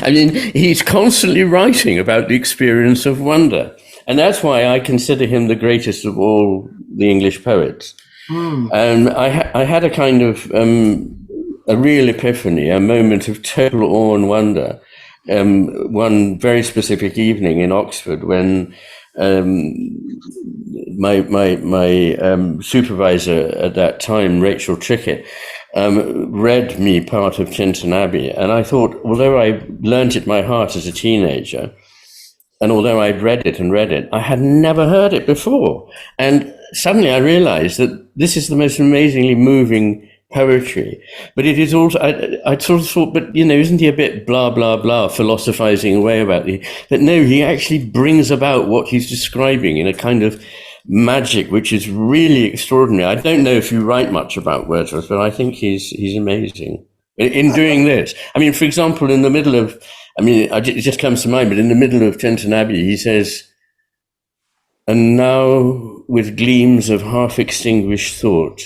I mean, he's constantly writing about the experience of wonder. And that's why I consider him the greatest of all the English poets. And I had a kind of a real epiphany, a moment of total awe and wonder, one very specific evening in Oxford when my supervisor at that time, Rachel Trickett, read me part of Tintern Abbey, and I thought, although I learnt it by heart as a teenager, and although I'd read it, I had never heard it before. And suddenly I realized that this is the most amazingly moving poetry. But it is also, I sort of thought, but, isn't he a bit blah, blah, blah, philosophizing away about it? But no, he actually brings about what he's describing in a kind of magic, which is really extraordinary. I don't know if you write much about Wordsworth, but I think he's amazing in doing this. I mean, for example, in the middle of, it just comes to mind, but in the middle of Tintern Abbey, he says, "And now, with gleams of half-extinguished thought,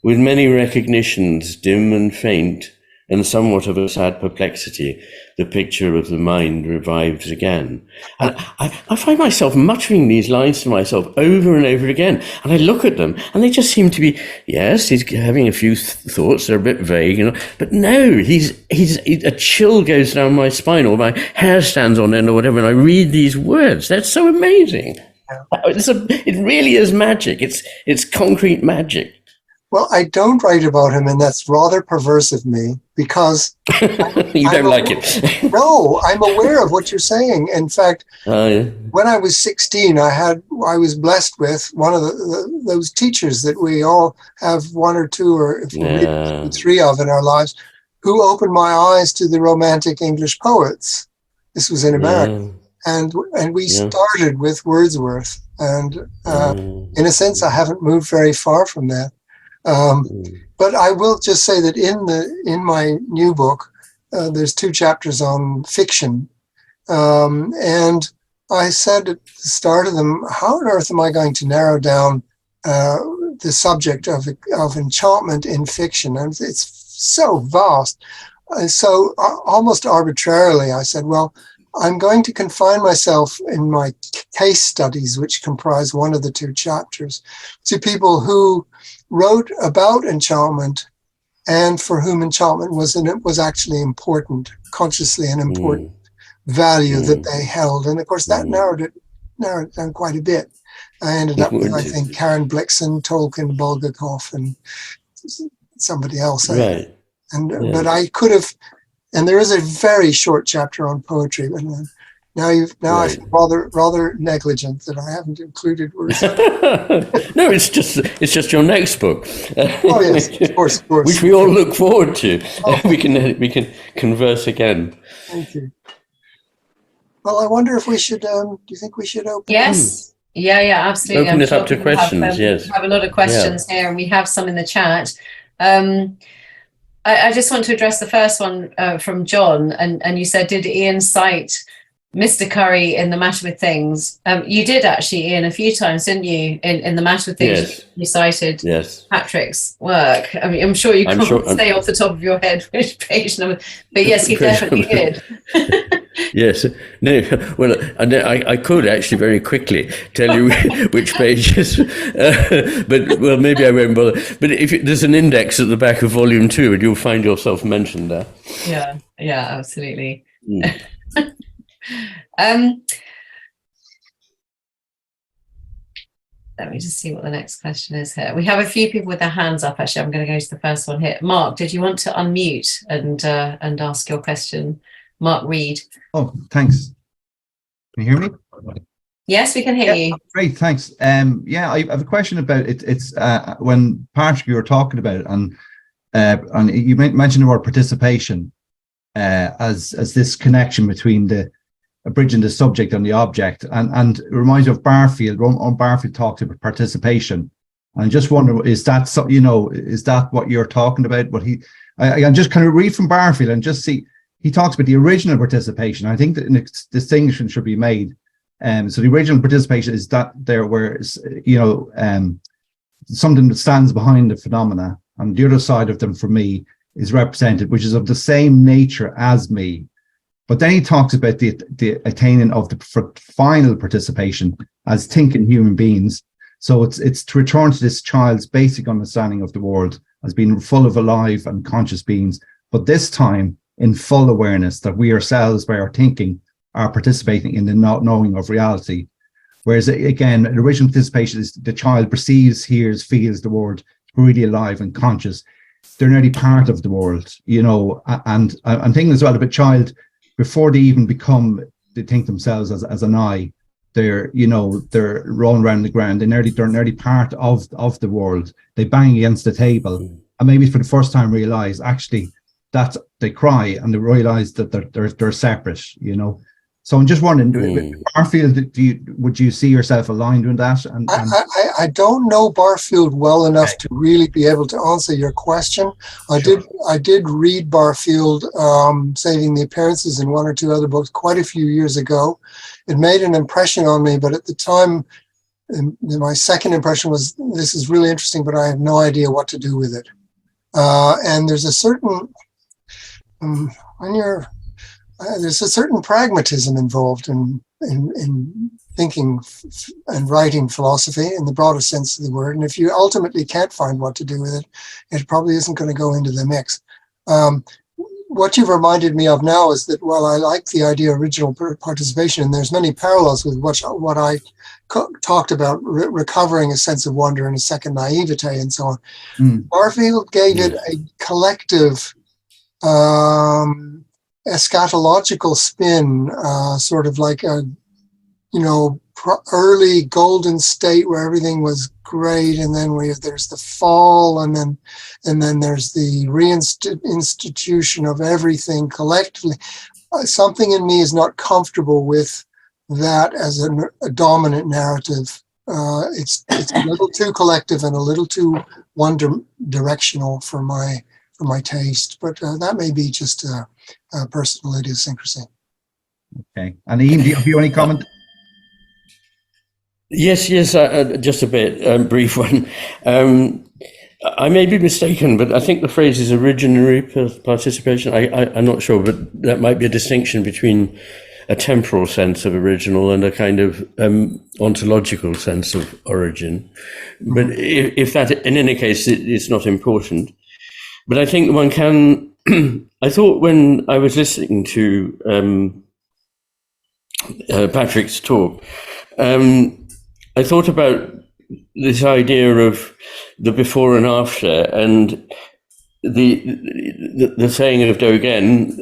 with many recognitions dim and faint, and somewhat of a sad perplexity, the picture of the mind revives again." And I find myself muttering these lines to myself over and over again. And I look at them, and they just seem to be, yes, he's having a few thoughts, they're a bit vague, but no, a chill goes down my spine, or my hair stands on end, or whatever, and I read these words. That's so amazing. It really is magic. It's concrete magic. Well, I don't write about him, and that's rather perverse of me, because you don't like it. No, I'm aware of what you're saying. In fact, when I was 16, I was blessed with one of those teachers that we all have one or two or three of in our lives, who opened my eyes to the romantic English poets. This was in America. And we started with Wordsworth. And in a sense, I haven't moved very far from that. But I will just say that in my new book, there's 2 chapters on fiction. And I said at the start of them, how on earth am I going to narrow down the subject of enchantment in fiction, and it's so vast. So almost arbitrarily, I said, well, I'm going to confine myself in my case studies, which comprise one of the two chapters, to people who wrote about enchantment and for whom enchantment was actually important, consciously an important value that they held. And of course, that narrowed it down quite a bit. I ended up with, I think, Karen Blixen, Tolkien, Bulgakov, and somebody else. Right. But I could have, and there is a very short chapter on poetry. But now I feel rather negligent that I haven't included words. No, it's just your next book. Oh yes, of course. Which we all look forward to. Oh. We can converse again. Thank you. Well, I wonder if we should. Do you think we should open? Yes. Yeah, absolutely. Open it up to questions. Yes. We have a lot of questions here, and we have some in the chat. I just want to address the first one from John, and you said, did Iain cite Mr. Curry in The Matter with Things? You did actually, Iain, a few times, didn't you? In The Matter with Things, yes. You cited Patrick's work. I mean, I'm sure you can't say off the top of your head which page number, but yes, he definitely did. Yes. No. Well, I could actually very quickly tell you which pages, but well, maybe I won't bother. But if there's an index at the back of Volume 2, and you'll find yourself mentioned there. Yeah, absolutely. Let me just see what the next question is here. We have a few people with their hands up. Actually, I'm going to go to the first one here. Mark, did you want to unmute and ask your question? Mark Reed. Oh, thanks. Can you hear me? Yes, we can hear you. Great, thanks. I have a question about it. It's when Patrick, you were talking about it, and you mentioned the word participation as this connection between the bridging the subject and the object, and it reminds me of Barfield. Barfield talks about participation, and I just wonder, is that is that what you're talking about? But I just kind of read from Barfield and just see. He talks about the original participation. I think that a distinction should be made. So the original participation is that there where something that stands behind the phenomena, and the other side of them for me is represented, which is of the same nature as me. But then he talks about the attaining of the final participation as thinking human beings. So it's to return to this child's basic understanding of the world as being full of alive and conscious beings, but this time in full awareness that we ourselves, by our thinking, are participating in the not knowing of reality. Whereas again, the original participation is the child perceives, hears, feels the world really alive and conscious. They're nearly part of the world, and I'm thinking as well about child, before they even they think themselves as an I, they're rolling around the ground. They're nearly part of the world. They bang against the table, and maybe for the first time realize actually that they cry and they realize that they're separate, So I'm just wondering, Barfield, would you see yourself aligned with that? And I don't know Barfield well enough to really be able to answer your question. I did read Barfield, Saving the Appearances, and one or two other books quite a few years ago. It made an impression on me, but at the time, my second impression was, this is really interesting, but I have no idea what to do with it. And there's a certain there's a certain pragmatism involved in thinking and writing philosophy in the broadest sense of the word. And if you ultimately can't find what to do with it, it probably isn't going to go into the mix. What you've reminded me of now is that, well, I like the idea of original participation, and there's many parallels with what I talked about, recovering a sense of wonder and a second naivete and so on. Barfield gave it a collective eschatological spin, sort of like a early golden state where everything was great, and then there's the fall, and then there's the reinstitution of everything collectively. Something in me is not comfortable with that as a dominant narrative. It's a little too collective and a little too one-directional for my taste, but that may be just a personal idiosyncrasy. Okay. And Iain, do you have any comment? Yes, just a bit, brief one. I may be mistaken, but I think the phrase is originary participation. I'm not sure, but that might be a distinction between a temporal sense of original and a kind of ontological sense of origin. But if that, in any case, it's not important. But I think one can, I thought when I was listening to Patrick's talk, I thought about this idea of the before and after, and the saying of Dogen,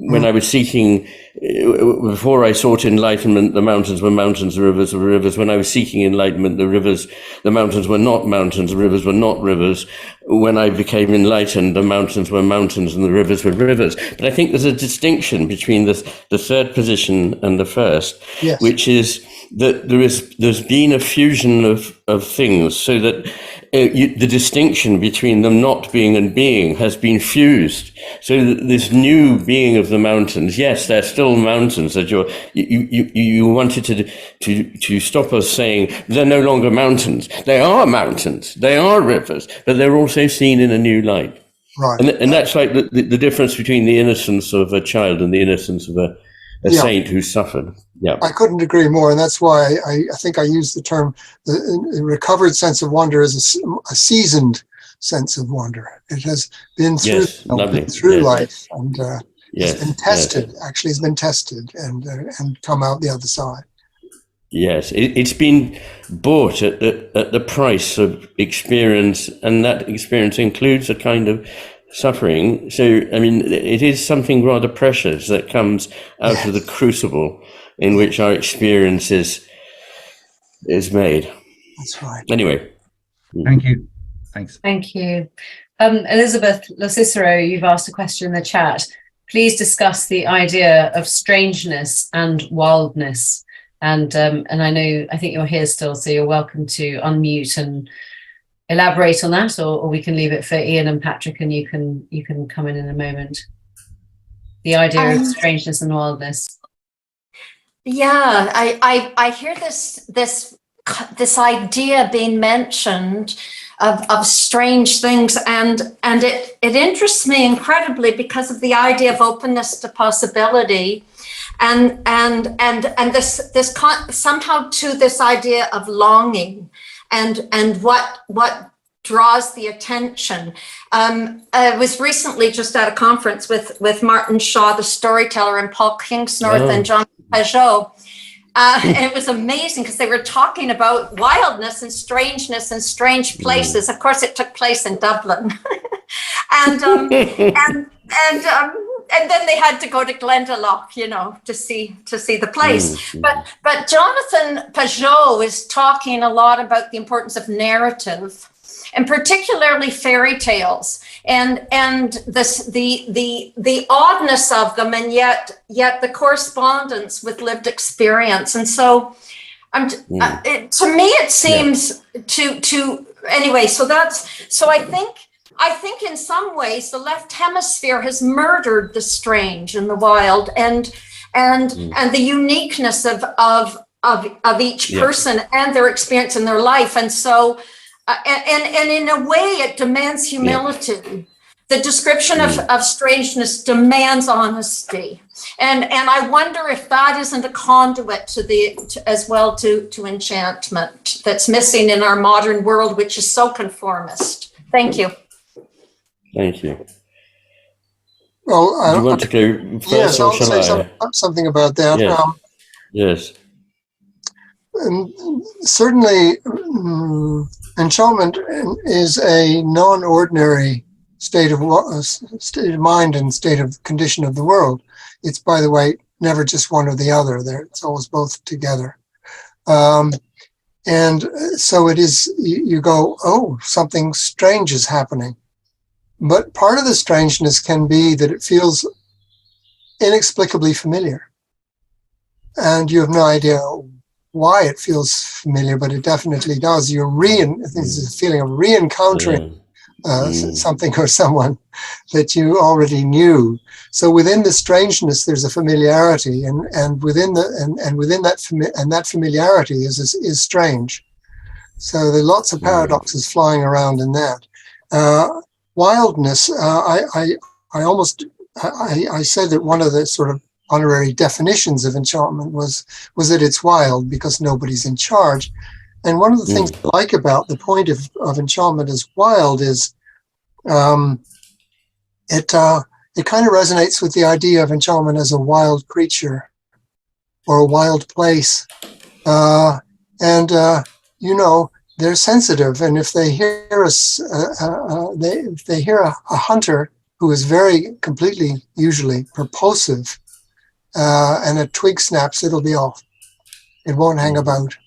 when I was seeking, before I sought enlightenment, the mountains were mountains, the rivers were rivers. When I was seeking enlightenment, the mountains were not mountains, the rivers were not rivers. When I became enlightened, the mountains were mountains and the rivers were rivers. But I think there's a distinction between the third position and the first, Yes. which is that there's been a fusion of things, so that the distinction between them not being and being has been fused. So that this new being of the mountains, yes, they're still mountains. That you wanted to stop us saying they're no longer mountains. They are mountains. They are rivers, but they're also seen in a new light. Right. And that's like the difference between the innocence of a child and the innocence of a saint who suffered. Yeah, I couldn't agree more, and that's why I think I use the term the recovered sense of wonder as a seasoned sense of wonder. It has been through life, and it's been tested. Actually, it's been tested and come out the other side. Yes, it's been bought at the price of experience, and that experience includes a kind of suffering. So, I mean, it is something rather precious that comes out of the crucible in which our experience is made. That's right. Anyway. Thank you. Thanks. Thank you. Elizabeth Locicero, you've asked a question in the chat. Please discuss the idea of strangeness and wildness. And I think you're here still, so you're welcome to unmute and elaborate on that, or we can leave it for Iain and Patrick, and you can come in a moment. The idea of strangeness and wildness. Yeah, I hear this idea being mentioned of strange things, and it interests me incredibly because of the idea of openness to possibility, and this somehow to this idea of longing, and what draws the attention. I was recently just at a conference with Martin Shaw, the storyteller, and Paul Kingsnorth and John Pajot. It was amazing because they were talking about wildness and strangeness and strange places. Of course, it took place in Dublin, and then they had to go to Glendalough, to see the place. But Jonathan Pajot is talking a lot about the importance of narrative, and particularly fairy tales, and the oddness of them, and yet the correspondence with lived experience. And so, to me, it seems to anyway. So I think in some ways the left hemisphere has murdered the strange and the wild, and the uniqueness of each person and their experience in their life, and so. And in a way, it demands humility. The description of strangeness demands honesty, and I wonder if that isn't a conduit as well to enchantment that's missing in our modern world, which is so conformist. Thank you. Thank you. Well, do you want to go first, yes, or I'll shall say something about that. Yes. Yes. And certainly, enchantment is a non-ordinary state of mind and state of condition of the world. It's, by the way, never just one or the other. It's always both together. And so it is. You go, oh, something strange is happening. But part of the strangeness can be that it feels inexplicably familiar, and you have no idea why it feels familiar, but it definitely does. There's a feeling of re-encountering something or someone that you already knew. So within the strangeness, there's a familiarity, and within that familiarity is strange. So there are lots of paradoxes flying around in that. Wildness, I said that one of the sort of honorary definitions of enchantment was that it's wild because nobody's in charge. And one of the things I like about the point of enchantment as wild is it kind of resonates with the idea of enchantment as a wild creature or a wild place. They're sensitive, and if they hear if they hear a hunter who is very completely, usually purposive, and a twig snaps, it'll be off. It won't hang about.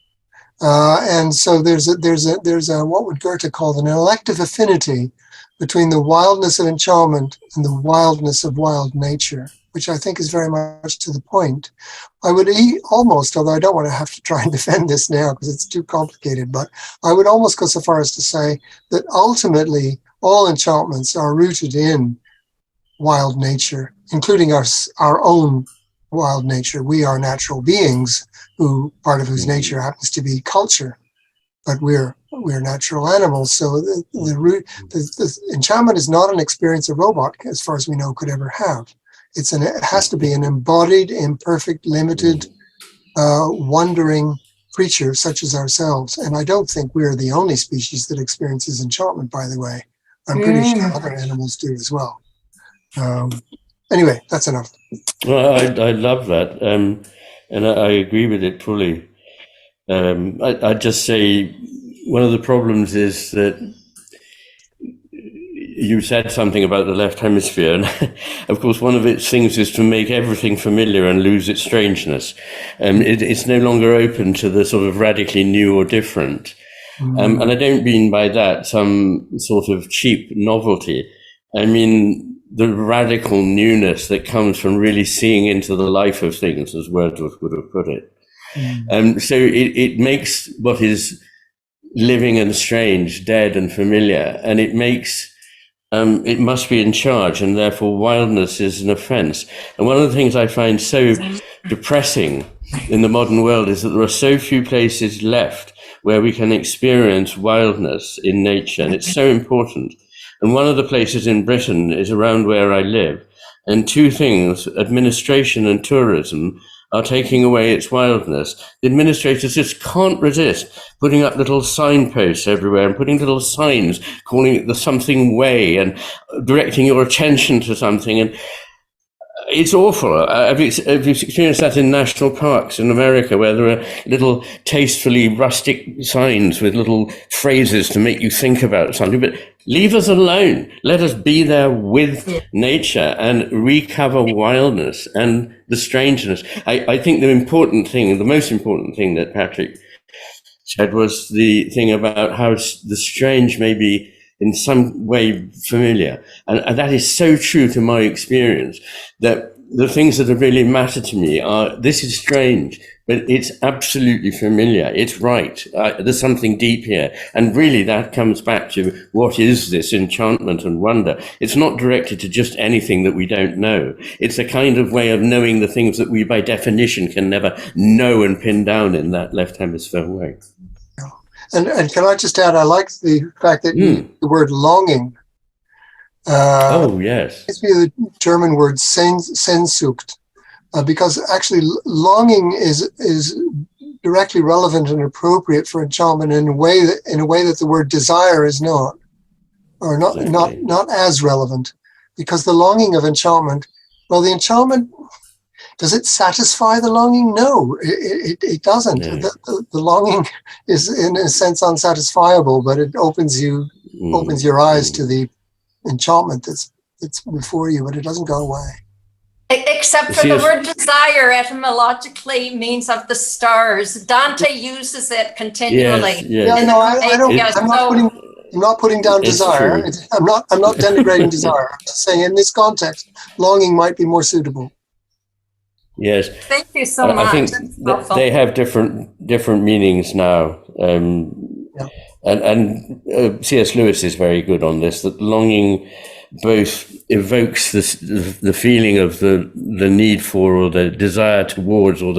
And so there's a what would Goethe call an elective affinity between the wildness of enchantment and the wildness of wild nature, which I think is very much to the point. I would almost, although I don't want to have to try and defend this now because it's too complicated, but I would almost go so far as to say that ultimately all enchantments are rooted in wild nature, including our own wild nature. We are natural beings, part of whose nature happens to be culture, but we're natural animals. So the enchantment is not an experience a robot, as far as we know, could ever have. It has to be an embodied, imperfect, limited, wandering creature such as ourselves. And I don't think we're the only species that experiences enchantment, by the way. I'm pretty sure other animals do as well. Anyway, that's enough. Well, I love that. And I agree with it fully. I'd just say one of the problems is that you said something about the left hemisphere, and of course one of its things is to make everything familiar and lose its strangeness. It's no longer open to the sort of radically new or different. And I don't mean by that some sort of cheap novelty. I mean the radical newness that comes from really seeing into the life of things, as Wordsworth would have put it. So it makes what is living and strange dead and familiar, and it makes it must be in charge, and therefore wildness is an offense. And one of the things I find so depressing in the modern world is that there are so few places left where we can experience wildness in nature, and it's so important. And one of the places in Britain is around where I live, and two things, administration and tourism, are taking away its wildness. The administrators just can't resist putting up little signposts everywhere and putting little signs calling it the something way and directing your attention to something. And it's awful. I've experienced that in national parks in America, where there are little tastefully rustic signs with little phrases to make you think about something. But leave us alone. Let us be there with nature and recover wildness and the strangeness. I think the most important thing that Patrick said was the thing about how the strange may be in some way familiar. And that is so true to my experience, that the things that have really mattered to me are, this is strange, but it's absolutely familiar. It's right. There's something deep here. And really that comes back to what is this enchantment and wonder? It's not directed to just anything that we don't know. It's a kind of way of knowing the things that we by definition can never know and pin down in that left hemisphere way. And can I just add, I like the fact that you used the word longing. Oh, yes. It's the German word Sehnsucht, because actually longing is directly relevant and appropriate for enchantment in a way that the word desire is not, or not as relevant, because the longing of enchantment, well, the enchantment, does it satisfy the longing? No, it doesn't. Yeah. The longing is in a sense unsatisfiable, but it opens your eyes to the enchantment that's before you, but it doesn't go away. Except for the word desire etymologically means of the stars. Dante uses it continually. Yes. Yeah, no, I don't. I'm not putting down desire. I'm not denigrating desire. I'm just saying in this context, longing might be more suitable. Yes. Thank you so much. I think they have different meanings now. And C.S. Lewis is very good on this, that longing both evokes the feeling of the need for, or the desire towards, or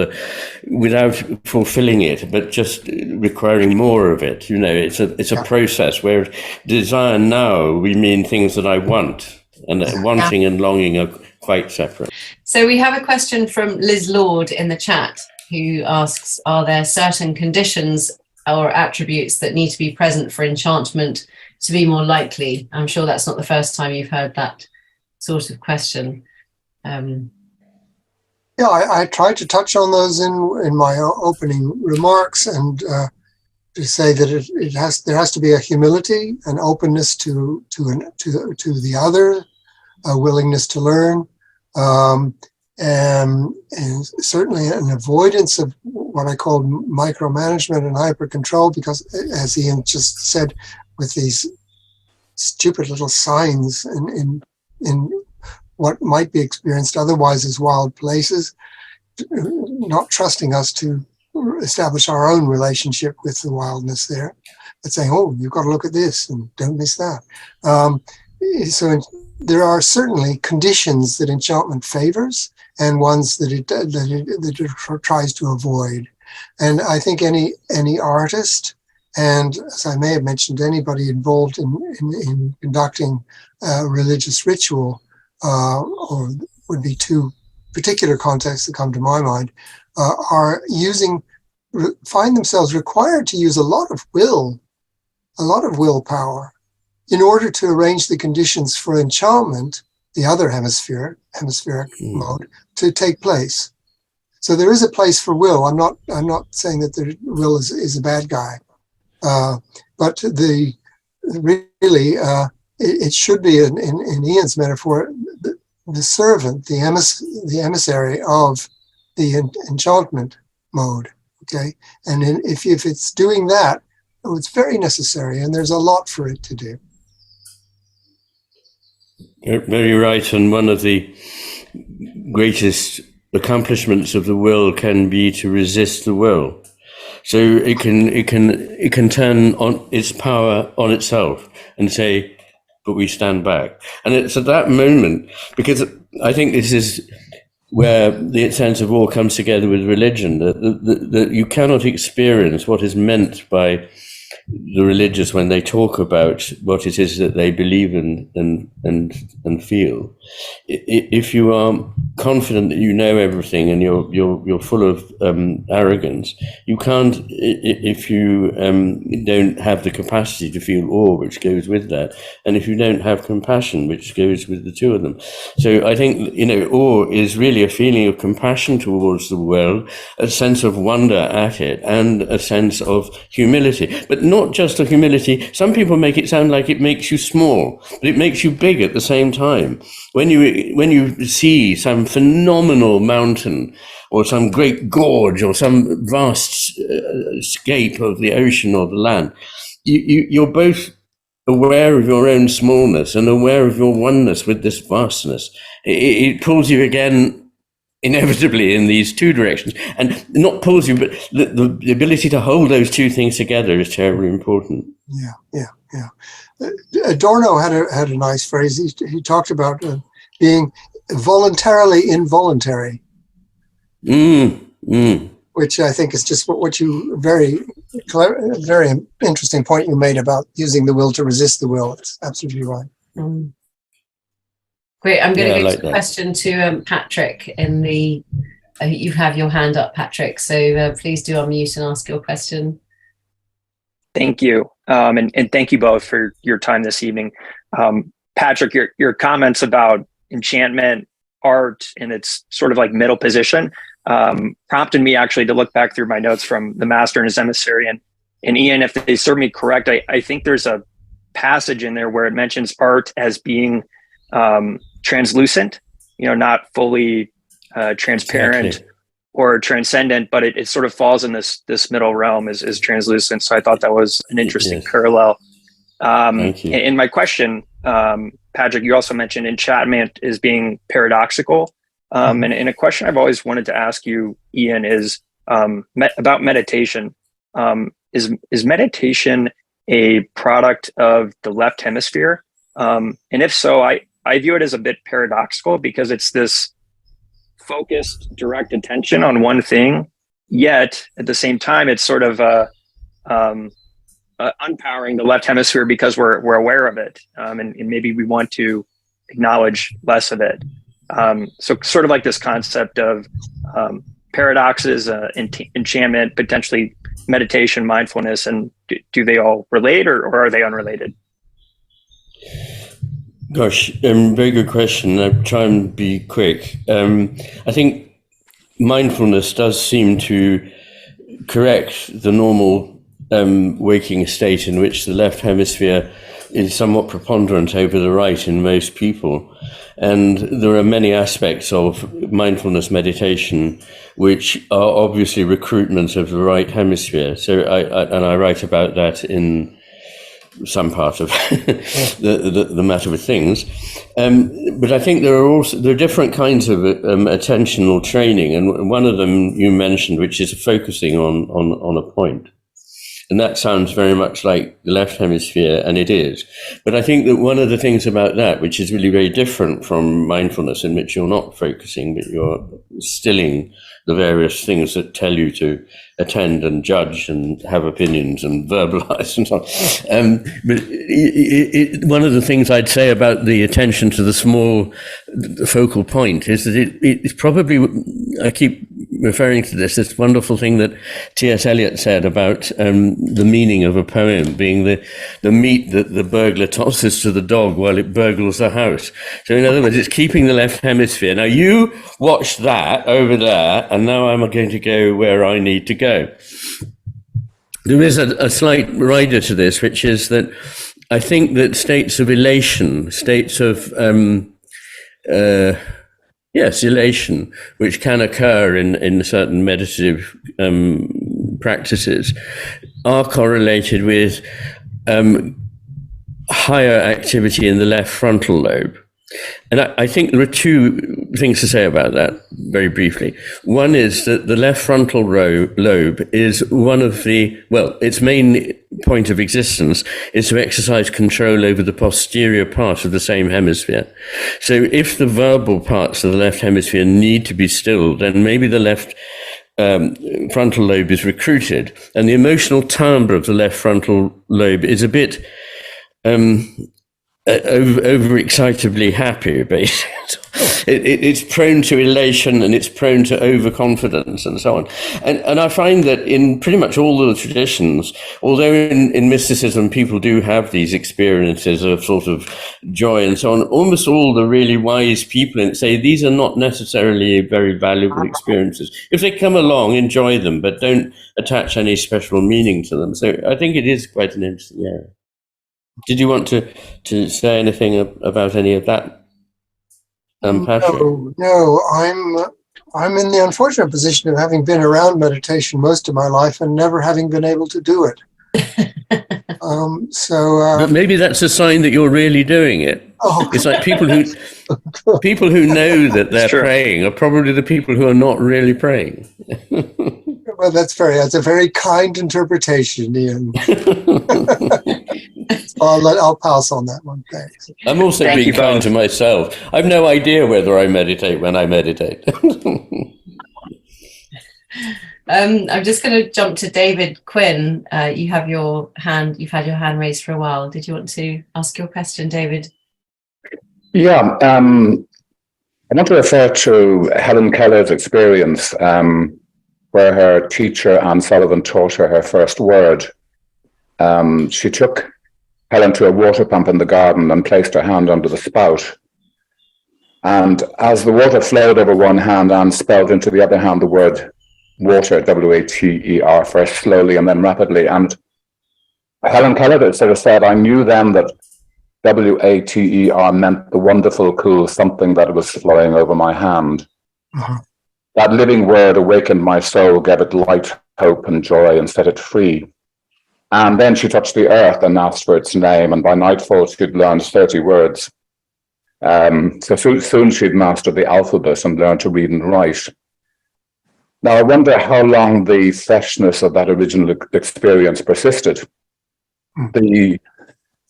without fulfilling it, but just requiring more of it. It's a process, where desire now, we mean things that I want, and wanting and longing are quite separate. So we have a question from Liz Lord in the chat, who asks, are there certain conditions or attributes that need to be present for enchantment to be more likely? I'm sure that's not the first time you've heard that sort of question. I tried to touch on those in my opening remarks, and to say that there has to be a humility, an openness to the other, a willingness to learn, and certainly an avoidance of what I call micromanagement and hyper control, because, as Iain just said, with these stupid little signs in what might be experienced otherwise as wild places, not trusting us to establish our own relationship with the wildness there, but saying, oh, you've got to look at this and don't miss that. So there are certainly conditions that enchantment favors, and ones that it tries to avoid. And I think any artist, and as I may have mentioned, anybody involved in conducting religious ritual, or would be two particular contexts that come to my mind, find themselves required to use a lot of willpower in order to arrange the conditions for enchantment, the other hemispheric mode, to take place. So there is a place for will. I'm not saying that the will is a bad guy, but it should be in Iain's metaphor, the servant, the emissary of the enchantment mode. Okay, and if it's doing that, it's very necessary, and there's a lot for it to do. Very right, and one of the greatest accomplishments of the will can be to resist the will. So it can turn on its power on itself and say, but we stand back. And it's at that moment, because I think this is where the sense of awe comes together with religion, that you cannot experience what is meant by the religious when they talk about what it is that they believe in and feel. If you are confident that you know everything and you're full of arrogance, you can't, if you don't have the capacity to feel awe, which goes with that, and if you don't have compassion, which goes with the two of them. So I think awe is really a feeling of compassion towards the world, a sense of wonder at it, and a sense of humility. But not just a humility. Some people make it sound like it makes you small, but it makes you big at the same time. When you see some phenomenal mountain, or some great gorge, or some vast scape of the ocean or the land, you're both aware of your own smallness and aware of your oneness with this vastness. It pulls you again inevitably in these two directions, and not pulls you, but the ability to hold those two things together is terribly important. Yeah. Adorno had a nice phrase. He talked about being voluntarily involuntary, which I think is just what you very interesting point you made about using the will to resist the will. It's absolutely right. Great. I'm going to go to a question to Patrick in the. You have your hand up, Patrick. So please do unmute and ask your question. Thank you, and thank you both for your time this evening. Patrick, your comments about enchantment, art, and its sort of like middle position prompted me actually to look back through my notes from The Master and His Emissary. And Iain, if they serve me correct, I think there's a passage in there where it mentions art as being translucent, not fully transparent. Exactly. Or transcendent, but it sort of falls in this middle realm is translucent. So I thought that was an interesting parallel. Thank you. In my question, Patrick, you also mentioned enchantment is being paradoxical. And a question I've always wanted to ask you, Iain, is about meditation. Is meditation a product of the left hemisphere? And if so, I view it as a bit paradoxical because it's this focused, direct attention on one thing, yet at the same time, it's sort of unpowering the left hemisphere because we're aware of it, and maybe we want to acknowledge less of it. So sort of like this concept of paradoxes, enchantment, potentially meditation, mindfulness, and do they all relate or are they unrelated? Gosh, very good question. I'll try and be quick. I think mindfulness does seem to correct the normal waking state in which the left hemisphere is somewhat preponderant over the right in most people. And there are many aspects of mindfulness meditation which are obviously recruitment of the right hemisphere. So I write about that in some part of the matter with things. But I think there are different kinds of attentional training, and one of them you mentioned, which is focusing on a point. And that sounds very much like the left hemisphere, and it is. But I think that one of the things about that, which is really very different from mindfulness, in which you're not focusing, but you're stilling the various things that tell you to attend and judge and have opinions and verbalize and so on. But one of the things I'd say about the attention to the small focal point is that it's probably, I keep referring to this wonderful thing that T.S. Eliot said about the meaning of a poem being the meat that the burglar tosses to the dog while it burgles the house. So in other words, it's keeping the left hemisphere. Now you watch that over there, and now I'm going to go where I need to go. There is a slight rider to this, which is that I think that states of elation, states of elation, which can occur in certain meditative practices, are correlated with higher activity in the left frontal lobe. And I think there are two things to say about that very briefly. One is that the left frontal lobe is one of its main point of existence is to exercise control over the posterior part of the same hemisphere. So if the verbal parts of the left hemisphere need to be stilled, then maybe the left frontal lobe is recruited, and the emotional timbre of the left frontal lobe is a bit overexcitably happy, basically. It's prone to elation and it's prone to overconfidence and so on. And I find that in pretty much all the traditions, although in mysticism people do have these experiences of sort of joy and so on, almost all the really wise people say these are not necessarily very valuable experiences. If they come along, enjoy them, but don't attach any special meaning to them. So I think it is quite an interesting area. Did you want to say anything about any of that, Patrick? No, I'm in the unfortunate position of having been around meditation most of my life and never having been able to do it. But maybe that's a sign that you're really doing it. Oh. It's like people who know that they're praying are probably the people who are not really praying. Well, that's a very kind interpretation, Ian. I'll pass on that one. Thanks. I'm also being kind to myself. I've no idea whether I meditate when I meditate. I'm just going to jump to David Quinn. You've had your hand raised for a while. Did you want to ask your question, David? Yeah, I want to refer to Helen Keller's experience where her teacher, Anne Sullivan, taught her first word. She took Helen to a water pump in the garden and placed her hand under the spout. And as the water flowed over one hand, Anne spelled into the other hand the word water, W-A-T-E-R, first slowly and then rapidly. And Helen Keller sort of said, I knew then that W-A-T-E-R meant the wonderful, cool something that was flowing over my hand. Uh-huh. That living word awakened my soul, gave it light, hope, and joy, and set it free. And then she touched the earth and asked for its name, and by nightfall she'd learned 30 words. So soon she'd mastered the alphabet and learned to read and write. Now I wonder how long the freshness of that original experience persisted. The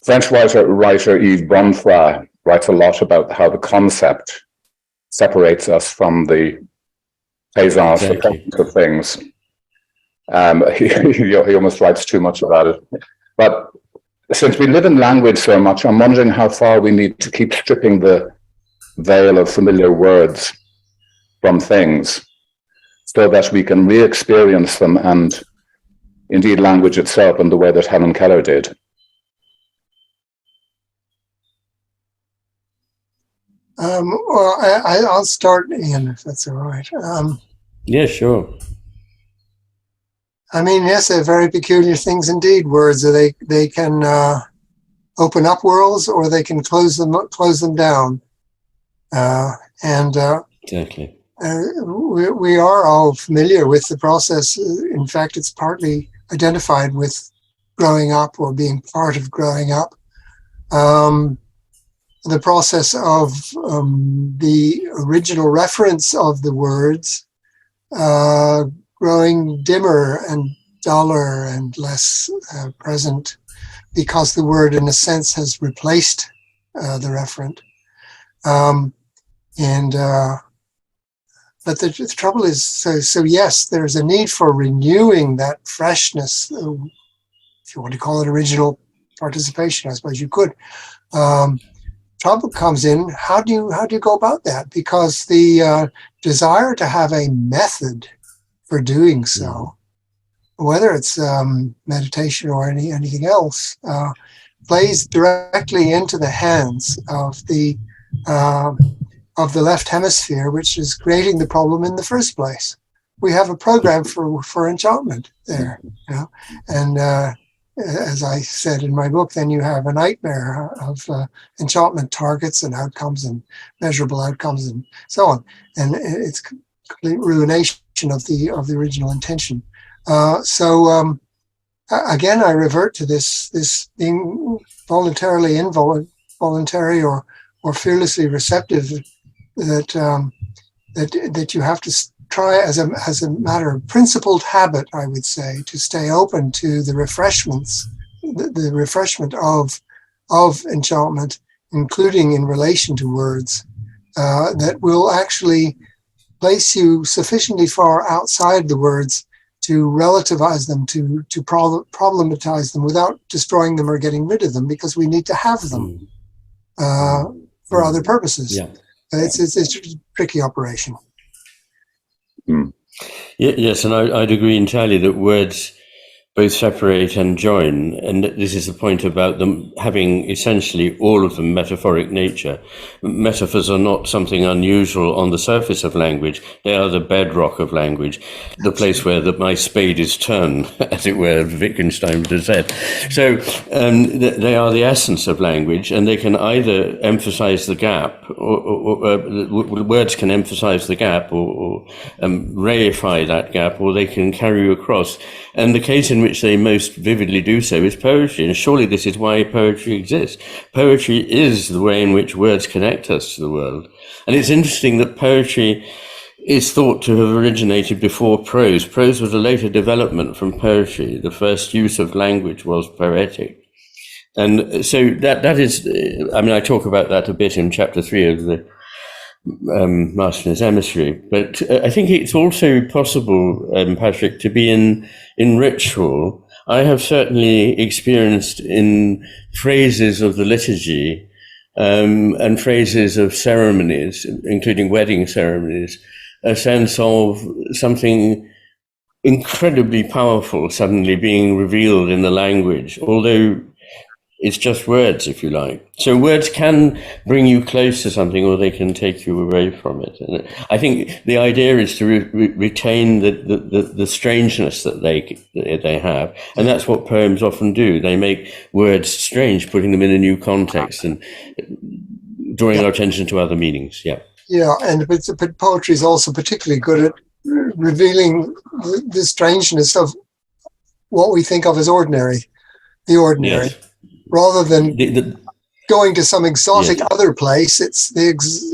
French writer Yves Bonnefoy writes a lot about how the concept separates us from the présence, the presence of things. He almost writes too much about it. But since we live in language so much, I'm wondering how far we need to keep stripping the veil of familiar words from things so that we can re-experience them, and indeed language itself, in the way that Helen Keller did. Well, I'll start, Ian, if that's all right. Yeah, sure. I mean, yes, they're very peculiar things indeed. Words, they can open up worlds, or they can close them down. Exactly. We are all familiar with the process. In fact, it's partly identified with growing up or being part of growing up. The process of the original reference of the words growing dimmer and duller and less present, because the word, in a sense, has replaced the referent. But the trouble is, so yes, there's a need for renewing that freshness, if you want to call it original participation, I suppose you could. Trouble comes in, how do you go about that? Because the desire to have a method for doing so, whether it's meditation or anything else, plays directly into the hands of the left hemisphere, which is creating the problem in the first place. We have a program for enchantment there, you know? And as I said in my book, then you have a nightmare of enchantment targets and outcomes and measurable outcomes and so on. And it's complete ruination of the original intention. Again, I revert to this being voluntarily involuntary or fearlessly receptive, that you have to try as a matter of principled habit, I would say, to stay open to the refreshments, the refreshment of enchantment, including in relation to words, that will actually place you sufficiently far outside the words to relativize them, to problematize them without destroying them or getting rid of them, because we need to have them for other purposes. Yeah. It's a tricky operation. Yes, and I'd agree entirely that words both separate and join, and this is the point about them having essentially all of them metaphoric nature. Metaphors are not something unusual on the surface of language. They are the bedrock of language, the place where my spade is turned, as it were, Wittgenstein would have said. So they are the essence of language, and they can either emphasize the gap, or words can emphasize the gap or reify that gap, or they can carry you across. And the case in which they most vividly do so is poetry, and surely this is why poetry exists. Poetry is the way in which words connect us to the world. And it's interesting that poetry is thought to have originated before prose. Prose was a later development from poetry. The first use of language was poetic. And so that is, I mean, I talk about that a bit in chapter 3 of the Master in his Emissary, but I think it's also possible, Patrick, to be in ritual. I have certainly experienced in phrases of the liturgy and phrases of ceremonies, including wedding ceremonies, a sense of something incredibly powerful suddenly being revealed in the language, although it's just words, if you like. So words can bring you close to something, or they can take you away from it. And I think the idea is to retain the strangeness that they have, and that's what poems often do. They make words strange, putting them in a new context and drawing our attention to other meanings. Yeah. Yeah, but poetry is also particularly good at revealing the strangeness of what we think of as ordinary, the ordinary. Yes. Rather than going to some exotic other place, it's the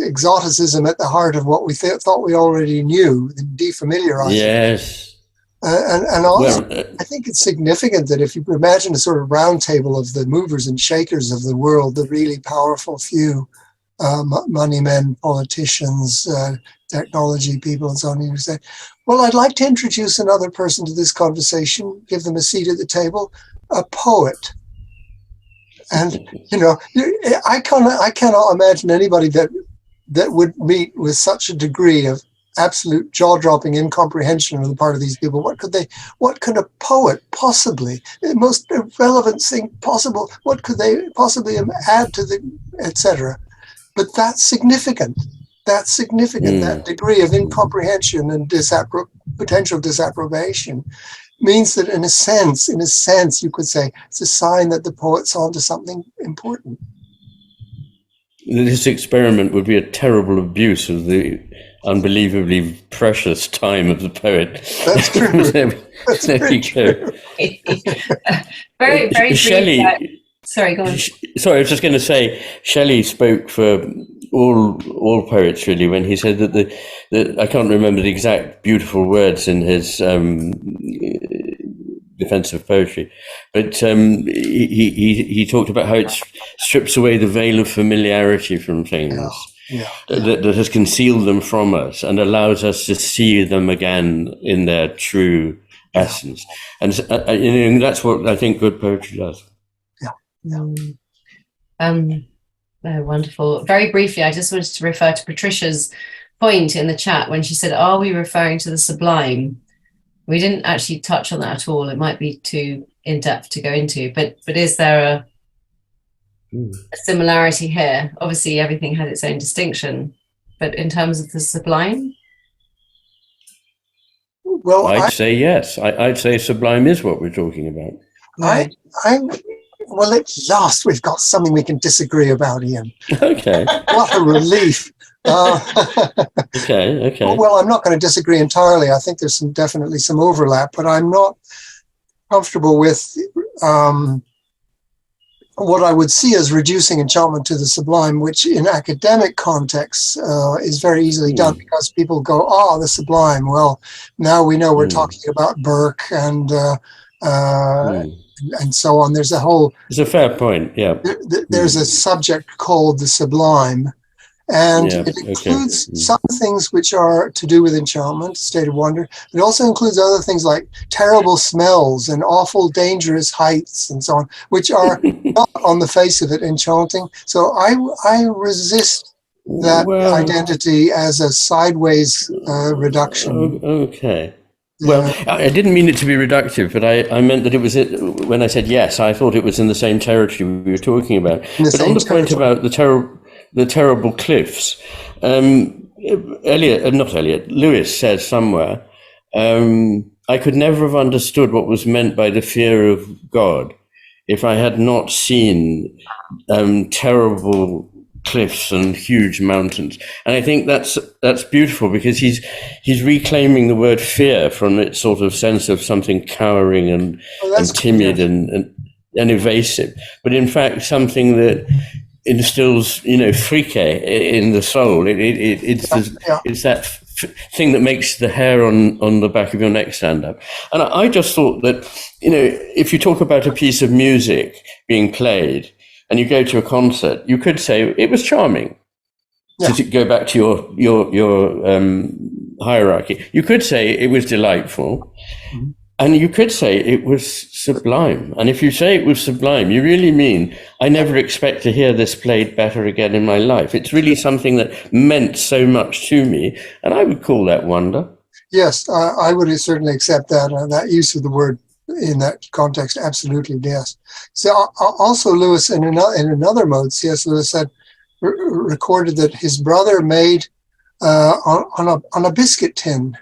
exoticism at the heart of what we thought we already knew, and defamiliarizing. Yes. And also, I think it's significant that if you imagine a sort of round table of the movers and shakers of the world, the really powerful few, money men, politicians, technology people, and so on, you say, well, I'd like to introduce another person to this conversation, give them a seat at the table, a poet. And, I cannot imagine anybody that would meet with such a degree of absolute jaw-dropping incomprehension on the part of these people. What could a poet possibly, the most irrelevant thing possible, what could they possibly add to the, etc. But that's significant. That's significant. That degree of incomprehension and potential disapprobation means that in a sense, you could say it's a sign that the poet's onto something important. This experiment would be a terrible abuse of the unbelievably precious time of the poet. That's true. There you go. Very, very Shelley. Sorry, go on. Sorry, I was just going to say, Shelley spoke for all poets really when he said that I can't remember the exact beautiful words in his defense of poetry, but he talked about how it strips away the veil of familiarity from things. That has concealed them from us and allows us to see them again in their true essence. And that's what I think good poetry does. Wonderful. Very briefly, I just wanted to refer to Patricia's point in the chat when she said, are we referring to the Sublime? We didn't actually touch on that at all. It might be too in-depth to go into, but is there a similarity here? Obviously, everything has its own distinction, but in terms of the Sublime? Well, I'd say yes. I'd say Sublime is what we're talking about. Well, at last we've got something we can disagree about, Ian. Okay. What a relief. Okay. Well, I'm not going to disagree entirely. I think there's definitely some overlap, but I'm not comfortable with what I would see as reducing enchantment to the sublime, which in academic contexts is very easily done because people go, the sublime. Well, now we know we're talking about Burke and so on. There's a whole... It's a fair point, yeah. There's a subject called the sublime, and it includes some things which are to do with enchantment, state of wonder. It also includes other things like terrible smells and awful dangerous heights and so on, which are not on the face of it enchanting. So I resist that identity as a sideways reduction. Okay. Well, I didn't mean it to be reductive, but I meant that it was when I said yes, I thought it was in the same territory we were talking about. But on the point about the terrible cliffs, Lewis says somewhere, I could never have understood what was meant by the fear of God if I had not seen terrible cliffs and huge mountains. And I think that's beautiful because he's reclaiming the word fear from its sort of sense of something cowering and timid and evasive, but in fact something that instills frike in the soul. It's that thing that makes the hair on the back of your neck stand up. And I just thought that if you talk about a piece of music being played and you go to a concert, you could say it was charming. To go back to your hierarchy, you could say it was delightful, and you could say it was sublime. And if you say it was sublime, you really mean I never expect to hear this played better again in my life. It's really something that meant so much to me, and I would call that wonder. Yes, I would certainly accept that use of the word in that context. Absolutely, yes. So also Lewis, in another mode, C.S. Lewis said, recorded that his brother made on a biscuit tin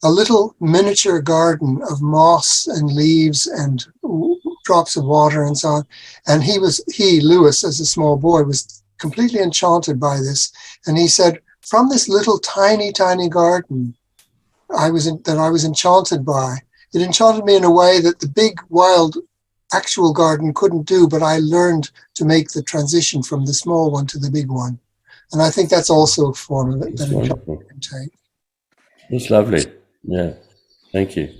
a little miniature garden of moss and leaves and drops of water and so on. And Lewis, as a small boy, was completely enchanted by this. And he said, from this little tiny garden I was enchanted by, it enchanted me in a way that the big wild actual garden couldn't do, but I learned to make the transition from the small one to the big one. And I think that's also a form of it that enchantment can take. It's lovely. Yeah. Thank you.